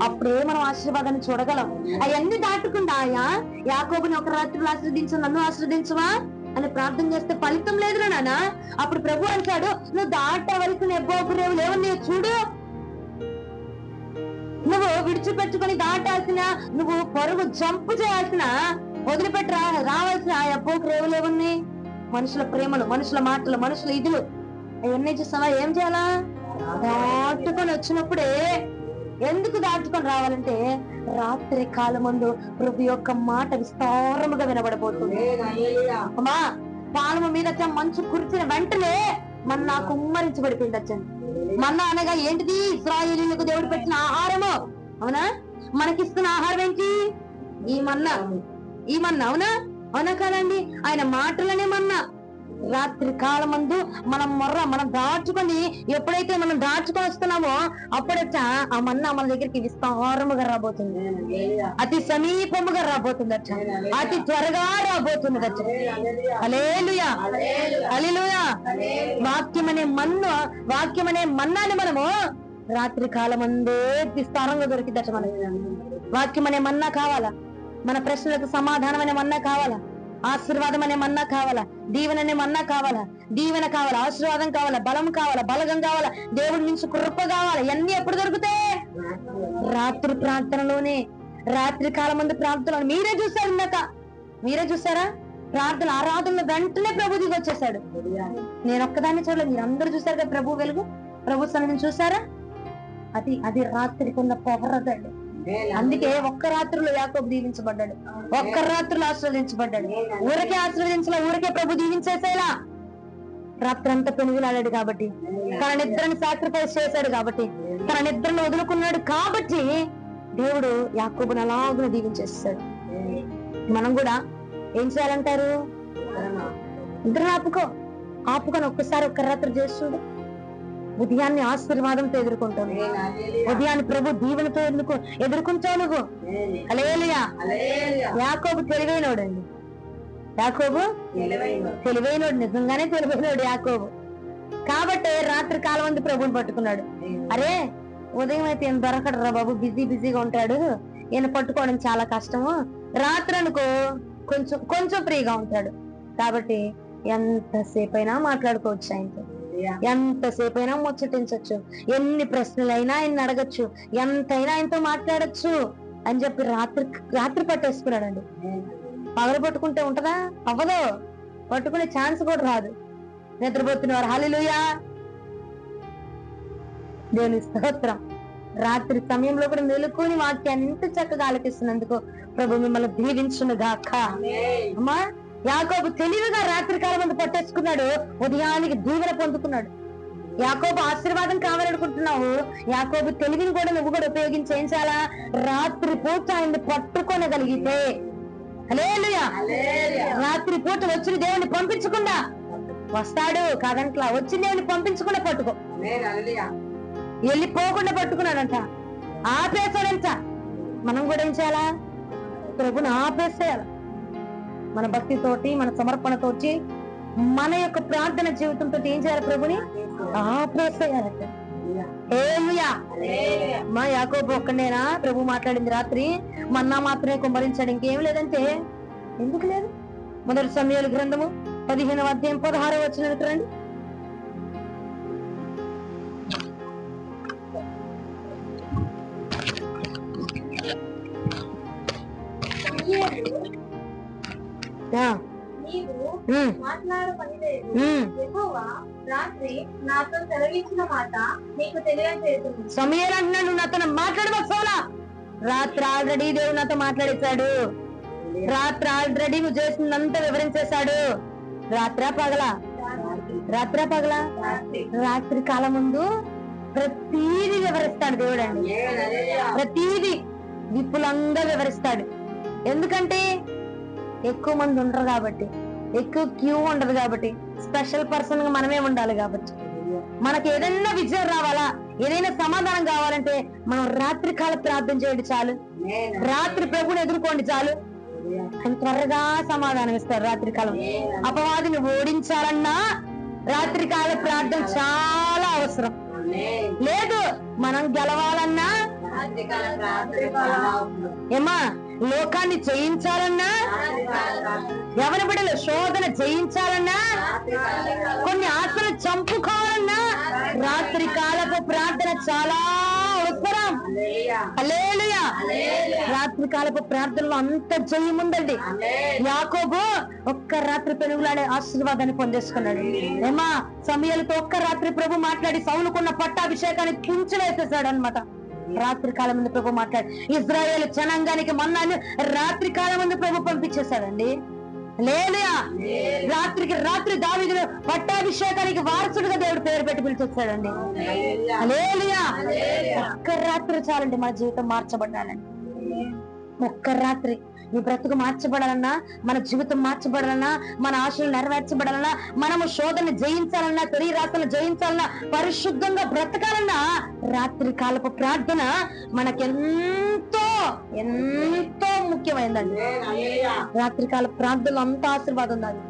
అప్పుడే మనం ఆశీర్వాదాన్ని చూడగలం. అవన్నీ దాటుకుండా యాకోబుని ఒక రాత్రి ఆశ్రదించు, నన్ను ఆశ్రదించవా అని ప్రార్థన చేస్తే ఫలితం లేదు నాన్న. అప్పుడు ప్రభు అంటాడు, నువ్వు దాటవలసిన ఎబ్బోకు రేవులు ఏమన్నా చూడు. నువ్వు విడిచిపెట్టుకుని దాటాల్సిన, నువ్వు పరుగు జంపు చేయాల్సిన, వదిలిపెట్టి రావాల్సిన ఆ ఎబ్బోకు రేవులు ఏమన్నా? మనుషుల ప్రేమలు, మనుషుల మాటలు, మనుషుల ఇదులు, అవన్నీ చూస్తావా? ఏం చేయాలా? దాటుకొని వచ్చినప్పుడే. ఎందుకు దాటుకొని రావాలంటే రాత్రి కాలమందు ప్రభు యొక్క మాట విస్తారముగా వినబడబోతుంది. అమ్మా, పాలము మీద మంచు కురిచిన వెంటనే మన్నా కుమ్మరించబడిపోయింది. వచ్చండి, మన్నా అనగా ఏంటిది? ఇశ్రాయేలీయులకు దేవుడు పెట్టిన ఆహారము. అవునా? మనకిస్తున్న ఆహారం ఏంటి? ఈ మన్నా. ఈ మన్నా అవునా? అవునా కాదండి? ఆయన మాటలనే మన్నా. రాత్రి కాలమందు మనం దాచుకొని, ఎప్పుడైతే మనం దాచుకొని వస్తున్నామో అప్పుడొచ్చ ఆ మన్నా మన దగ్గరికి విస్తారముగా రాబోతుంది, అతి సమీపముగా రాబోతుంది, అతి త్వరగా రాబోతుంది. హల్లెలూయా, హల్లెలూయా. వాక్యమనే మన్నాని మనము రాత్రి కాలమందే విస్తారంగా దొరికిద్దట. మనకి వాక్యం అనే మన్నా కావాలా? మన ప్రశ్నలకు సమాధానం అనే మన్నా కావాలా? ఆశీర్వాదం అనే మన్నా కావాలా? దీవెన అనే మన్నా కావాలా? దీవెన కావాలా? ఆశీర్వాదం కావాలా? బలం కావాలా? బలగం కావాలా? దేవుడి నుంచి కృప కావాలా? ఇవన్నీ ఎప్పుడు దొరుకుతాయి? రాత్రి ప్రార్థనలోనే. రాత్రి కాలం మంది ప్రార్థనలు మీరే చూసారు. ఇందాక మీరే చూసారా? ప్రార్థన ఆరాధనలో వెంటనే ప్రభు దిగి వచ్చేసాడు. నేను ఒక్కదాన్ని చూడలేదు, మీరు అందరూ చూసారు కదా ప్రభు వెలుగు, ప్రభు సన్నిధిని చూసారా? అది రాత్రికి ఉన్న పవర్ అదండి. అందుకే ఒక్క రాత్రిలో యాకోబు దీవించబడ్డాడు, ఒక్క రాత్రిలో ఆశీర్వదించబడ్డాడు. ఊరికే ఆశీర్వదించలా, ఊరికే ప్రభు దీవించేసేలా. రాత్రి అంతా పెనుగులాడాడు కాబట్టి, తన నిద్రని సాక్రిఫైస్ చేశాడు కాబట్టి, తన నిద్రను వదులుకున్నాడు కాబట్టి దేవుడు యాకోబుని అలాగున దీవించేస్తాడు. మనం కూడా ఏం చేయాలంటారు? నిద్రను ఆపుకొని ఒక్కసారి ఒక్క రాత్రి చేస్తుండే ఉదయాన్ని ఆశీర్వాదంతో ఎదుర్కొంటాను, ఉదయాన్ని ప్రభు దీవెనతో ఎదుర్కొంటావు నువ్వు. హల్లెలూయా. యాకోబు తెలివైనోడు అండి. యాకోబు తెలివైనోడు, నిజంగానే తెలివైనోడు యాకోబు. కాబట్టి రాత్రి కాలం మంది ప్రభుని పట్టుకున్నాడు. అరే, ఉదయం అయితే ఈయన దొరకడు రా బాబు, బిజీగా ఉంటాడు, ఈయన పట్టుకోవడం చాలా కష్టము. రాత్రి అనుకో కొంచెం ఫ్రీగా ఉంటాడు కాబట్టి ఎంతసేపు అయినా మాట్లాడుకోవచ్చు ఆయనతో, ఎంతసేపు అయినా ముచ్చటించచ్చు, ఎన్ని ప్రశ్నలైనా ఆయన అడగచ్చు, ఎంతైనా ఆయనతో మాట్లాడచ్చు అని చెప్పి రాత్రి పట్టేసుకున్నాడండి. పగలు పట్టుకుంటే ఉంటదా? అవ్వదు, పట్టుకునే ఛాన్స్ కూడా రాదు. నిద్రపోతున్నవారు హల్లెలూయా, దేవుని స్తోత్రం. రాత్రి సమయంలో కూడా మెలుకుని వాక్యాన్ని ఇంత చక్కగా ఆలకిస్తున్నందుకు ప్రభు మిమ్మల్ని దీవించును గాక. అమ్మా, యాకోబు తెలివిగా రాత్రి కాలం మంది పట్టేసుకున్నాడు, ఉదయానికి దీవెన పొందుకున్నాడు. యాకోబు ఆశీర్వాదం కావాలనుకుంటున్నావు, యాకోబు తెలివిని కూడా నువ్వు కూడా ఉపయోగించి ఏం చేయాలా? రాత్రి పూట ఆయన్ని పట్టుకోనగలిగితే, హల్లెలూయా, రాత్రి పూట వచ్చిన దేవుని పంపించకుండా వస్తాడు కాదంట్లా, వచ్చిన దేవుని పంపించకుండా పట్టుకో, వెళ్ళిపోకుండా పట్టుకున్నాడంట, ఆపేశాడంట. మనం కూడా ఏం చేయాలా? ప్రభుని ఆపేసేయాలి. మన భక్తితోటి, మన సమర్పణతోటి, మన యొక్క ప్రార్థన జీవితంతో ఏం చేయాలి? ప్రభుని ఆపేసేయాలంట. మా యాకోబు ఒక్కడేనా ప్రభు మాట్లాడింది? రాత్రి మన్నా మాత్రమే కుమ్మరించాడు, ఇంకేం లేదంటే ఎందుకు లేదు? మొదటి సమయాల గ్రంథము 15వ అధ్యాయం 16వ వచనం రండి. మాట్లాడు పనిలేదు, యెహోవా రాత్రి నాతో సెలవిచ్చిన మాట నీకు తెలియజేస్తుంది. సమయాలు అంటున్నాడు, నాతో మాట్లాడవచ్చా? రాత్రి ఆల్రెడీ దేవుడు నాతో మాట్లాడేశాడు, రాత్రి ఆల్రెడీ నువ్వు చేసిందంతా వివరించేశాడు. రాత్రా పగలా? రాత్రి కాలం ముందు ప్రతీది వివరిస్తాడు దేవుడు అండి. ప్రతీది విపులంగా వివరిస్తాడు. ఎందుకంటే ఎక్కువ మంది ఉండరు కాబట్టి, ఎక్కువ క్యూ ఉండదు కాబట్టి, స్పెషల్ పర్సన్ గా మనమే ఉండాలి కాబట్టి. మనకి ఏదైనా విజయం రావాలా, ఏదైనా సమాధానం కావాలంటే మనం రాత్రి కాల ప్రార్థన చేయండి చాలు. రాత్రి ప్రభుని ఎదుర్కోండి చాలు. ఆయన త్వరగా సమాధానం ఇస్తారు. రాత్రి కాలం అపవాదిని ఓడించాలన్నా రాత్రి కాల ప్రార్థన చాలా అవసరం. లేదు మనం గెలవాలన్నా, ఏమా లోకాన్ని జయించాలన్నా, ఎవరి బిడ్డలు శోధన జయించాలన్నా, కొన్ని ఆశలు చంపుకోవాలన్నా రాత్రి కాలపు ప్రార్థన చాలా అవసరం. హల్లెలూయా. రాత్రి కాలపు ప్రార్థనలో అంత జయం ఉందండి. యాకోబు ఒక్క రాత్రి పెనుగులాడే ఆశీర్వాదాన్ని పొందేసుకున్నాడు. ఏమా సమయాలతో ఒక్క రాత్రి ప్రభు మాట్లాడి సౌలుకున్న పట్టాభిషేకాన్ని తుంచివేసేసాడు అన్నమాట. రాత్రి కాలం ముందు ప్రభు మాట్లాడి ఇజ్రాయేల్ జనాంగానికి మన్నాను రాత్రి కాలం ముందు ప్రభు పంపించేశాడండి. హల్లెలూయా. రాత్రికి రాత్రి దావీదును పట్టాభిషేకానికి వారసుడుగా దేవుడు పేరు పెట్టి పిలిచేస్తాడండి. హల్లెలూయా. ఒక్క రాత్రి చాలండి మన జీవితం మార్చబడాలండి. ఒక్క రాత్రి నీ బ్రతుకు మార్చబడాలన్నా, మన జీవితం మార్చబడాలన్నా, మన ఆశలు నెరవేర్చబడాలన్నా, మనము శోధన జయించాలన్నా, శరీరాశను జయించాలన్నా, పరిశుద్ధంగా బ్రతకాలన్నా రాత్రి కాలపు ప్రార్థన మనకెంతో ఎంతో ముఖ్యమైనదండి. రాత్రి కాల ప్రార్థనలో అంత ఆశీర్వాదం ఉంది.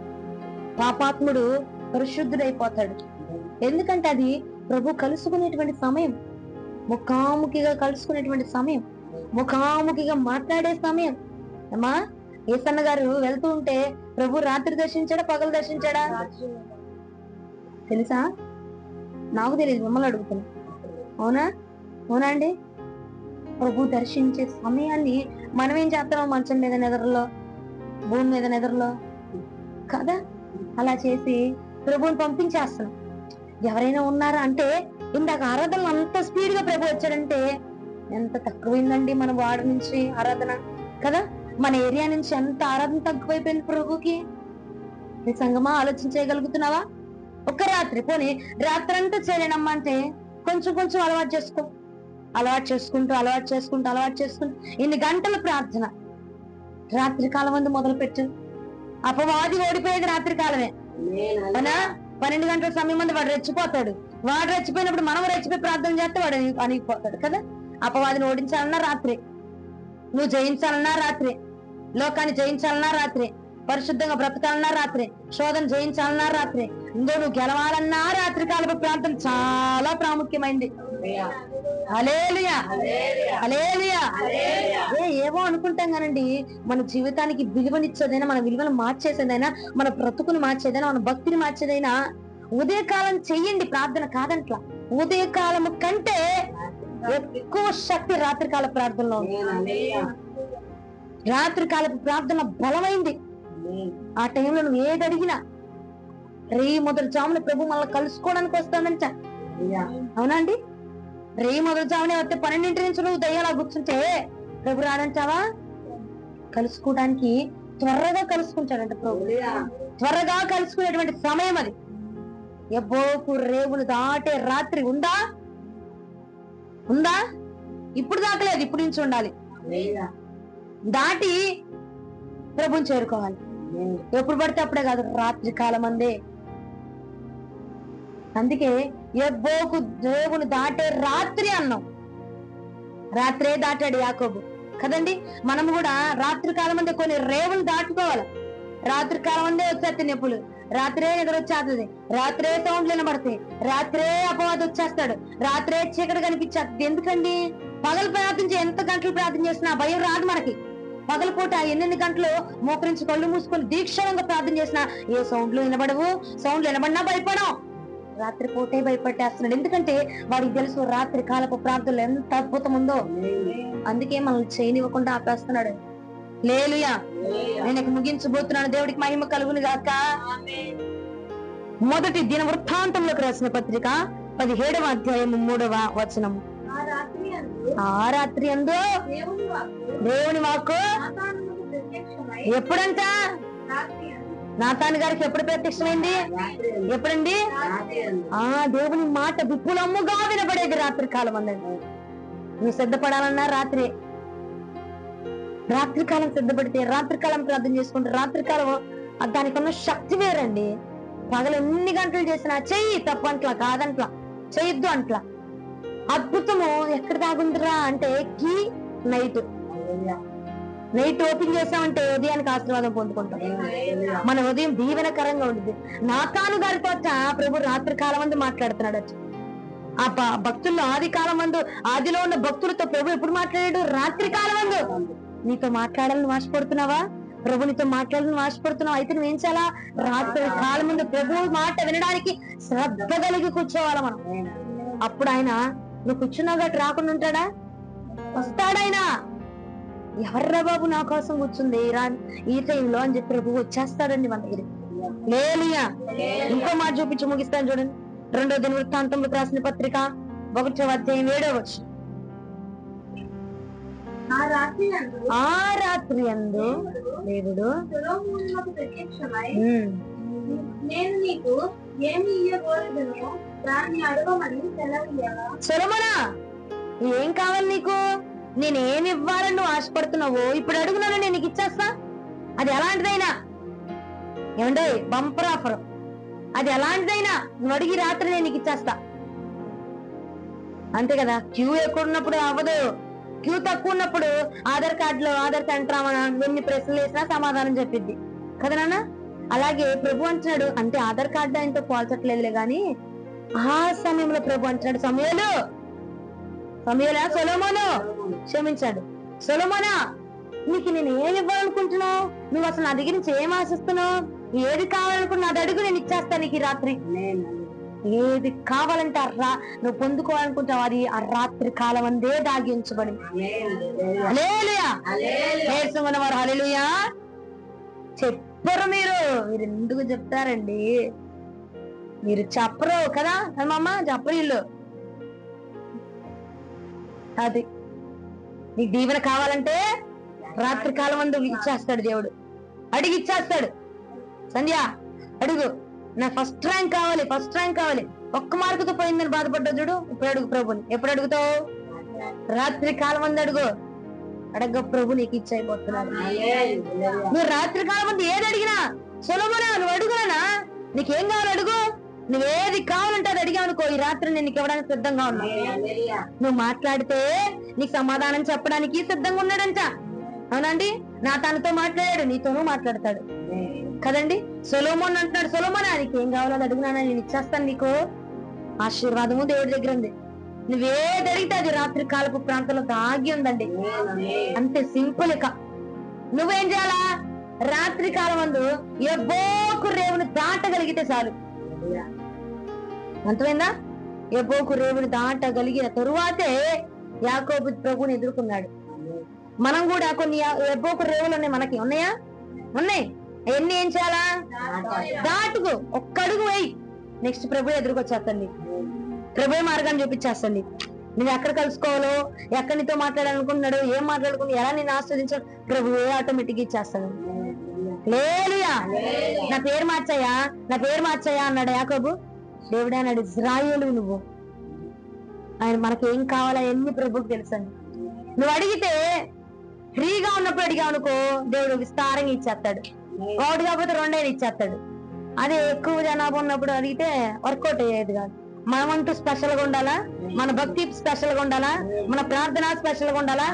పాపాత్ముడు పరిశుద్ధుడైపోతాడు. ఎందుకంటే అది ప్రభు కలుసుకునేటువంటి సమయం, ముఖాముఖిగా కలుసుకునేటువంటి సమయం, ముఖాముఖిగా మాట్లాడే సమయం. అమ్మా ఏసన్న గారు వెళ్తూ ఉంటే ప్రభు రాత్రి దర్శించాడా పగలు దర్శించాడా తెలుసా? నాకు తెలియదు, మిమ్మల్ని అడుగుతున్నా. అవునా? అవునా అండి? ప్రభు దర్శించే సమయాన్ని మనం ఏం చేస్తామో మంచం మీద నిద్రలో, భూమి మీద నిద్రలో కదా, అలా చేసి ప్రభువుని పంపించేస్తున్నాం. ఎవరైనా ఉన్నారా అంటే ఇందాక ఆరాధనలు అంత స్పీడ్ గా ప్రభు వచ్చాడంటే ఎంత తక్కువైందండి మన వార్డు నుంచి ఆరాధన కదా, మన ఏరియా నుంచి ఎంత ఆరాధన తక్కువైపోయింది ప్రభుకి. నీ సంగమా ఆలోచన చేయగలుగుతున్నావా? ఒక్క రాత్రి పోనీ రాత్రి అంతా చేయలేనమ్మా అంటే కొంచెం కొంచెం అలవాటు చేసుకుంటూ ఇన్ని గంటల ప్రార్థన రాత్రి కాలం ముందు మొదలు పెట్టు. అపవాది ఓడిపోయేది రాత్రి కాలమే. అవునా? 12 గంటల సమయం ముందు వాడు రెచ్చిపోతాడు. వాడు రెచ్చిపోయినప్పుడు మనం రెచ్చిపోయి ప్రార్థన చేస్తే వాడు అణిగిపోతాడు కదా. అపవాదిని ఓడించాలన్నా రాత్రి, నువ్వు జయించాలన్నా రాత్రి, లోకాన్ని జయించాలన్నా రాత్రి, పరిశుద్ధంగా బ్రతకాలన్నా రాత్రి, శోధన జయించాలన్నా రాత్రి, ఇందో నువ్వు గెలవాలన్నా రాత్రి కాలపు ప్రార్థన చాలా ప్రాముఖ్యమైంది. హల్లెలూయా. హల్లెలూయా. ఏవో అనుకుంటాం కానండి, మన జీవితానికి విలువనిచ్చేదైనా, మన విలువను మార్చేసేదైనా, మన బ్రతుకుని మార్చేదైనా, మన భక్తిని మార్చేదైనా ఉదయకాలం చెయ్యండి ప్రార్థన కాదంట్లా. ఉదయకాలము కంటే ఎక్కువ శక్తి రాత్రికాల ప్రార్థనలో ఉంది. రాత్రికాలపు ప్రార్థన బలమైంది. ఆ టైంలో నువ్వు ఏది అడిగినా మొదటి జామున ప్రభు మనల్ని కలుసుకోవడానికి వస్తానంట. అవునా అండి? మొదటి జామునే వస్తే 12 నుంచి నువ్వు దయ్యాలా కూర్చుంటే ప్రభు రాడంటావా? కలుసుకోవడానికి త్వరగా కలుసుకుంటాడంట ప్రభు. త్వరగా కలుసుకునేటువంటి సమయం అది. ఎబ్బోకు రేవులు దాటే రాత్రి ఉందా? ఉందా? ఇప్పుడు దాకలేదు, ఇప్పుడు నుంచి ఉండాలి. దాటి ప్రభుని చేరుకోవాలి. ఎప్పుడు పడితే అప్పుడే కాదు, రాత్రి కాలం అందే. అందుకే ఎబ్బోకు రేవును దాటే రాత్రి అన్నాం. రాత్రే దాటాడు యాకోబు కదండి. మనం కూడా రాత్రి కాలం అందే కొన్ని రేవులు దాటుకోవాలి. రాత్రి కాలం అందే వచ్చేస్తాయి నొప్పులు, రాత్రే నిద్ర వచ్చేస్తుంది, రాత్రే సౌండ్లు వినబడతాయి, రాత్రే అపవాదం వచ్చేస్తాడు, రాత్రే చీకటి కనిపించేస్తుంది. ఎందుకండి? పగలు ప్రార్థించి ఎంత గంటలు ప్రార్థన చేసినా భయం రాదు మనకి. పగలపూట ఎన్నెన్ని గంటలు మోకరించి కళ్ళు మూసుకొని దీక్షణంగా ప్రార్థన చేసినా ఏ సౌండ్లు వినబడవు. సౌండ్లు వినబడినా భయపడం. రాత్రి పూటే భయపట్టేస్తున్నాడు. ఎందుకంటే వాడికి తెలుసు రాత్రి కాలపు ప్రార్థనలు ఎంత అద్భుతం ఉందో. అందుకే మనల్ని చేయనివ్వకుండా ఆపేస్తున్నాడు. హల్లెలూయా. నేను ముగించబోతున్నాను. దేవుడికి మహిమ కలుగును గాక. మొదటి దిన వృత్తాంతంలోకి రాసిన పత్రిక 17వ అధ్యాయము 3వ వచనము. ఆ రాత్రి అందు దేవుని వాక్కు ఎప్పుడంట? నాతాను గారికి ఎప్పుడు ప్రత్యక్షమైంది? ఎప్పుడండి? దేవుని మాట విపులముగా వినబడేది రాత్రి కాలం అందండి. నువ్వు సిద్ధపడాలన్నా రాత్రికాలం సిద్ధపడితే, రాత్రికాలం ప్రార్థన చేసుకుంటే, రాత్రికాలం దానికి ఉన్న శక్తి వేరండి. పగలు ఎన్ని గంటలు చేసినా చెయ్యి, తప్పంట్లా కాదంట్లా, చెయ్యొద్దు అంట్లా. అద్భుతము ఎక్కడ దాగుందిరా అంటే కీ నైట్ ఓపెన్ చేసామంటే ఉదయానికి ఆశీర్వాదం పొందుకుంటాం. మన ఉదయం దీవెనకరంగా ఉంటుంది. నాతాను గారితో ప్రభు రాత్రి కాలం మందు మాట్లాడుతున్నాడు. ఆ భక్తుల్లో ఆది కాలం మందు, ఆదిలో ఉన్న భక్తులతో ప్రభు ఎప్పుడు మాట్లాడాడు? రాత్రి కాలం మందు. నీతో మాట్లాడాలని ఆశపడుతున్నావా? ప్రభు నీతో మాట్లాడాలని ఆశపడుతున్నావు అయితే నువ్వేం చేయాలా? రాత్రి కాలం ముందు ప్రభు మాట వినడానికి శ్రద్ధ కలిగి కూర్చోవాలా మనం. అప్పుడు ఆయన నువ్వు కూర్చున్నావు గట్టి రాకుండా ఉంటాడా? వస్తాడాయన. ఎవర్రా బాబు నా కోసం కూర్చుంది ఈ టైంలో అని చెప్పి ప్రభు వచ్చేస్తాడండి మన దగ్గర. లేలుయా. ఇంకో మాట చూపించి ముగిస్తాను చూడండి. 2వ దినవృత్తాంతములకు రాసిన పత్రిక 1వ అధ్యాయం 7వ వచనం. ఆ రాత్రి యందు దేవుడు నేను నీకు ఏమి ఇయ్యబోయేదనో దాన్ని అడగమని సెలవియ్యగా. సొలొమోనా, ఏం కావాలి నీకు? నేనేమి ఇవ్వాలని నువ్వు ఆశపడుతున్నావో ఇప్పుడు అడుగున్నాను, నేను నీకు ఇచ్చేస్తా. అది ఎలాంటిదైనా ఏమండే బంపర్ ఆఫర్. అది ఎలాంటిదైనా నువ్వు అడిగి రాత్రి నేను నీకు ఇచ్చేస్తా. అంతే కదా. క్యూ ఎక్కువ ఉన్నప్పుడు అవ్వదు. క్యూ తక్కువ ఉన్నప్పుడు ఆధార్ కార్డు రామన్నా ఎన్ని ప్రశ్నలు వేసినా సమాధానం చెప్పిద్ది కదా నాన్న. అలాగే ప్రభు అంటున్నాడు, అంటే ఆధార్ కార్డు ఆయనతో పోల్చట్లేదులే గాని ఆ సమయంలో ప్రభు అంటున్నాడు, సమయంలో సొలొమోను క్షమించాడు. సొలొమోనా, నీకు నేను ఏమి ఇవ్వాలనుకుంటున్నావు? నువ్వు అసలు నా దగ్గర నుంచి ఏం ఆశిస్తున్నావు? ఏది కావాలనుకున్నా అది అడుగు, నేను ఇచ్చేస్తాను నీకు ఈ రాత్రి. ఏది కావాలంటే నువ్వు పొందుకోవాలనుకుంటావు అది ఆ రాత్రి కాలం అందే దాగి ఉంచబడి. హల్లెలూయా. వారు హల్లెలూయా చెప్పరు. మీరు ఎందుకు చెప్తారండి? మీరు చెప్పరు కదా అమ్మమ్మ, చెప్పరు ఇల్లు. అది నీకు దీవెన కావాలంటే రాత్రి కాలం అందు ఇచ్చేస్తాడు దేవుడు. అడిగి ఇచ్చేస్తాడు. సంధ్య అడుగు, నాకు ఫస్ట్ ర్యాంక్ కావాలి. ఒక్క మార్కుతో పోయిందని బాధపడ్డా చూడు. ఇప్పుడు అడుగు ప్రభుని. ఎప్పుడు అడుగుతావు? రాత్రి కాలం మంది అడుగు. అడగ ప్రభు నీకు ఇచ్చేయబోతున్నాడు. నువ్వు రాత్రి కాలం మంది ఏది అడిగినా సొలొమోనా నువ్వు అడుగునా, నీకేం కావాలి అడుగు. నువ్వేది కావాలంటే అది అడిగా అనుకో, ఈ రాత్రి నేను నీకు ఇవ్వడానికి సిద్ధంగా ఉన్నా. నువ్వు మాట్లాడితే నీకు సమాధానం చెప్పడానికి సిద్ధంగా ఉన్నాడంట. అవునండి. నా తనతో మాట్లాడాడు, నీతోనూ మాట్లాడతాడు కదండి. సొలొమోన్ అంటున్నాడు, సొలొమోనా నీకేం కావాలో అది అడిగినా నేను ఇచ్చేస్తాను. నీకు ఆశీర్వాదము దేవుడి దగ్గర ఉంది. నువ్వేది అడిగితే అది రాత్రి కాలపు ప్రాంతంలో దాగి ఉందండి. అంతే సింపుల్. ఇక నువ్వేం చేయాలా? రాత్రి కాలం మందు ఎబ్బోకు రేవుని దాటగలిగితే చాలు. అర్థమైందా? ఎబ్బోకు రేవుని దాటగలిగిన తరువాతే యాకోబు ప్రభుని ఎదుర్కొన్నాడు. మనం కూడా కొన్ని ఎబ్బోకు రేవులు ఉన్నాయి. మనకి ఉన్నాయా? ఉన్నాయి. ఎన్ని ఏం చేయాలా? దాటుకు ఒక్క అడుగు వేయి. నెక్స్ట్ ప్రభు ఎదురుకొచ్చేస్తుంది. ప్రభు మార్గాన్ని చూపించేస్తుంది. నువ్వు ఎక్కడ కలుసుకోవాలో, ఎక్కడ నీతో మాట్లాడాలనుకుంటున్నాడు, ఏం మాట్లాడుకుని ఎలా నేను ఆస్వాదించాడు ప్రభువే ఆటోమేటిక్ ఇచ్చేస్తాడు. హల్లెలూయా. నా పేరు మార్చాయా అన్నాడు యాకోబు. దేవుడే అన్నాడు, ఇజ్రాయేలు నువ్వు. ఆయన మనకి ఏం కావాలా ఎన్ని ప్రభుకి తెలుసండి. నువ్వు అడిగితే ఫ్రీగా ఉన్నప్పుడు అడిగావు అనుకో, దేవుడు విస్తారంగా ఇచ్చేస్తాడు. ఒకటి కాకపోతే 2 అయినా ఇచ్చేస్తాడు. అదే ఎక్కువ జనాభా ఉన్నప్పుడు అడిగితే వర్కౌట్ అయ్యేది కాదు. మనమంటూ స్పెషల్ గా ఉండాలా, మన భక్తి స్పెషల్ గా ఉండాలా, మన ప్రార్థన స్పెషల్ గా ఉండాలా,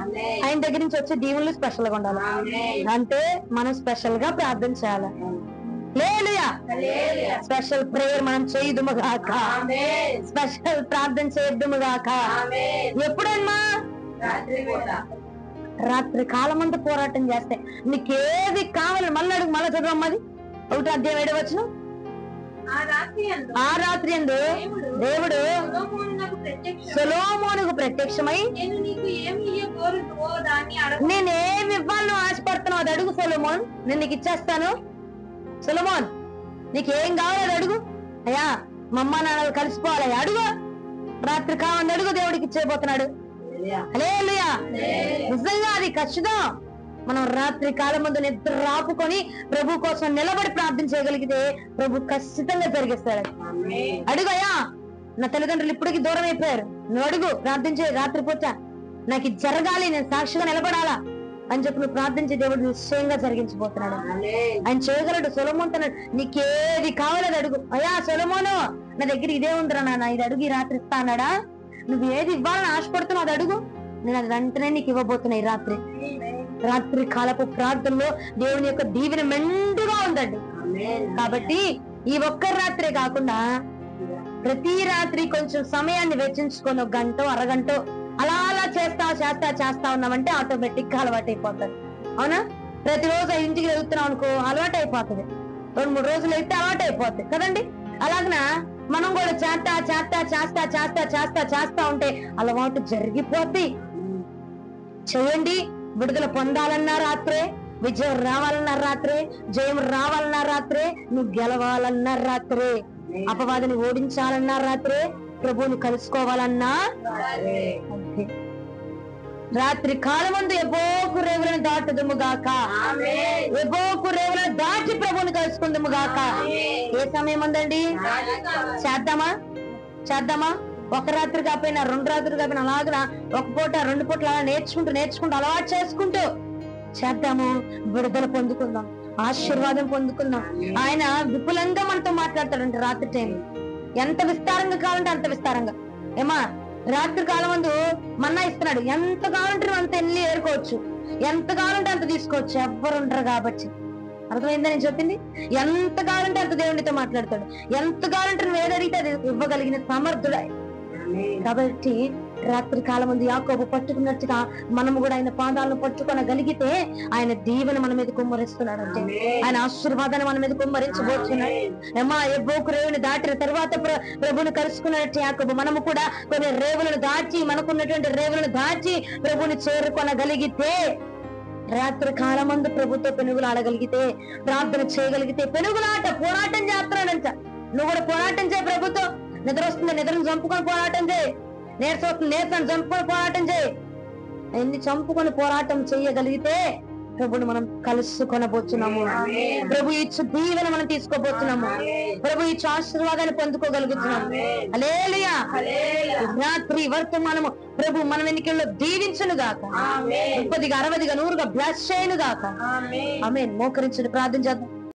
ఆయన దగ్గర నుంచి వచ్చే దీవులు స్పెషల్ గా ఉండాలా. అంటే మనం స్పెషల్ గా ప్రార్థన చేయాలి. హల్లెలూయా. స్పెషల్ ప్రేయర్ మనం చేయదుముగాక, స్పెషల్ ప్రార్థన చేయదుముగాక. ఎప్పుడమ్మా? రాత్రి కాలం అంతా పోరాటం చేస్తే నీకేది కావాలి మళ్ళీ అడుగు. మళ్ళీ చదవమ్మది 1వ అధ్యాయం 7వ వచనం. ఆ రాత్రి యందు దేవుడు సొలొమోనుకు ప్రత్యక్షమై నేనేమి ఇవ్వాలని ఆశపడుతున్నావు అది అడుగు సొలొమోన్, నేను నీకు ఇచ్చేస్తాను. సొలొమోన్ నీకేం కావాలి అది అడుగు. అయ్యా మా అమ్మ నాన్న కలిసిపోవాలి అడుగు. రాత్రి కావాలి అడుగు, దేవుడికి ఇచ్చేయబోతున్నాడు. హల్లెలూయా. నిజంగా అది ఖచ్చితం. మనం రాత్రి కాలం ముందు నిద్ర రాపుకొని ప్రభు కోసం నిలబడి ప్రార్థన చేయగలిగితే ప్రభు ఖచ్చితంగా జరిగిస్తాడు. అడుగయ్యా, నా తల్లిదండ్రులు ఇప్పటికి దూరం అయిపోయారు, నువ్వు అడుగు, ప్రార్థన చేయి. రాత్రి పూట నాకు ఇది జరగాలి, నేను సాక్షిగా నిలబడాలా, అని చెప్పి నువ్వు ప్రార్థించే దేవుడు నిశ్చయంగా జరిగించబోతున్నాడు. ఆయన చేయగలడు. సొలొమోనుతో నీకేది కావాలో అది అడుగు. అయ్యా సొలొమోను, నా దగ్గర ఇదే ఉందిరా నాన్న, ఇది అడుగు, ఈ రాత్రి ఇస్తా అన్నాడా? నువ్వు ఏది ఇవ్వాలని ఆశపడుతున్నావు అది అడుగు, నేను అది వెంటనే నీకు ఇవ్వబోతున్నా. ఈ రాత్రి కాలపు ప్రార్థనలో దేవుని యొక్క దీవెన మెండుగా ఉందండి. కాబట్టి ఈ ఒక్క రాత్రే కాకుండా ప్రతి రాత్రి కొంచెం సమయాన్ని వెచ్చించుకొని 1 గంట 1/2 గంట అలా అలా చేస్తా ఉన్నామంటే ఆటోమేటిక్ గా అలవాటు అయిపోతుంది. అవునా? ప్రతిరోజు 5ంటికి వెళ్తున్నాం అనుకో, అలవాటు అయిపోతుంది. 2-3 రోజులు అయితే అలవాటు అయిపోతుంది కదండి. అలాగనా మనం కూడా చేస్తా ఉంటే అలవాటు జరిగిపోద్ది. చేయండి. విడుదల పొందాలన్నా రాత్రే, విజయం రావాలన్నా రాత్రే, జయం రావాలన్నా రాత్రే, నువ్వు గెలవాలన్నా రాత్రే, అపవాదిని ఓడించాలన్నా రాత్రే, ప్రభువుని కలుసుకోవాలన్నా రాత్రి కాలమందు ఎబోకు రేవులను దాటుదుము గాక. ఎబోకు రేవులను దాటి ప్రభువుని కలుసుకుందుము గాక. ఏ సమయం ఉందండి? చేద్దామా? 1 రాత్రి కాకపోయినా 2 రాత్రులు కాకపోయినా అలాగా 1 పూట 2 పూటలు అలా నేర్చుకుంటూ అలవాటు చేసుకుంటూ చేద్దాము. విడుదల పొందుకుందాం, ఆశీర్వాదం పొందుకుందాం. ఆయన విపులంగా మనతో మాట్లాడతాడండి రాత్రి టైం. ఎంత విస్తారంగా కావాలంటే అంత విస్తారంగా. ఏమా రాత్రి కాలం ముందు మన్నా ఇస్తున్నాడు. ఎంత కావాలంటే నువ్వు అంత వెళ్ళి ఏరుకోవచ్చు, ఎంత కావాలంటే అంత తీసుకోవచ్చు. ఎవ్వరు ఉండరు కాబట్టి. అర్థమైందా నేను చెప్పింది? ఎంత కావాలంటే అంత దేవునితో మాట్లాడతాడు. ఎంత కావాలంటే నువ్వు ఏదడిగితే అది ఇవ్వగలిగిన సమర్థుడు. కాబట్టి రాత్రి కాలం ముందు యాకోబు పట్టుకున్నట్టుగా మనము కూడా ఆయన పాదాలను పట్టుకొనగలిగితే ఆయన దీవెన మన మీద కుమ్మరిస్తున్నాడు. అంటే ఆయన ఆశీర్వాదాన్ని మన మీద కుమ్మరించబోతున్నాడు. ఏమా ఎబ్బోకు రేవుని దాటిన తర్వాత ప్రభుని కలుసుకున్నట్టు యాకోబు మనము కూడా కొన్ని రేవులను దాచి, మనకున్నటువంటి రేవులను దాచి ప్రభుని చేరుకొనగలిగితే, రాత్రి కాలం ముందు ప్రభుతో పెనుగులు ఆడగలిగితే, ప్రార్థన చేయగలిగితే, పెనుగులాట పోరాటం చేస్తున్నాడంట. నువ్వు కూడా పోరాటం చేయి. ప్రభుతో నిద్ర వస్తుంది, నిద్రను చంపుకొని పోరాటం చేయి. నీరసం వస్తుంది, నీరసాన్ని చంపుకొని పోరాటం చేయి. ఎన్ని చంపుకొని పోరాటం చేయగలిగితే ప్రభుని మనం కలుసుకొనబోతున్నాము. ప్రభు ఇచ్చు దీవెన మనం తీసుకోబోతున్నాము. ప్రభు ఇచ్చు ఆశీర్వాదాన్ని పొందుకోగలుగుతున్నాము. హల్లెలూయా. రాత్రి వర్తమానము ప్రభు మన వెనుకల్లో దీవించును గాక. 30గా 60గా 100గా బ్లెస్ చేయను గాక. ఆమేన్. మోకరించండి, ప్రార్థన చేద్దాం.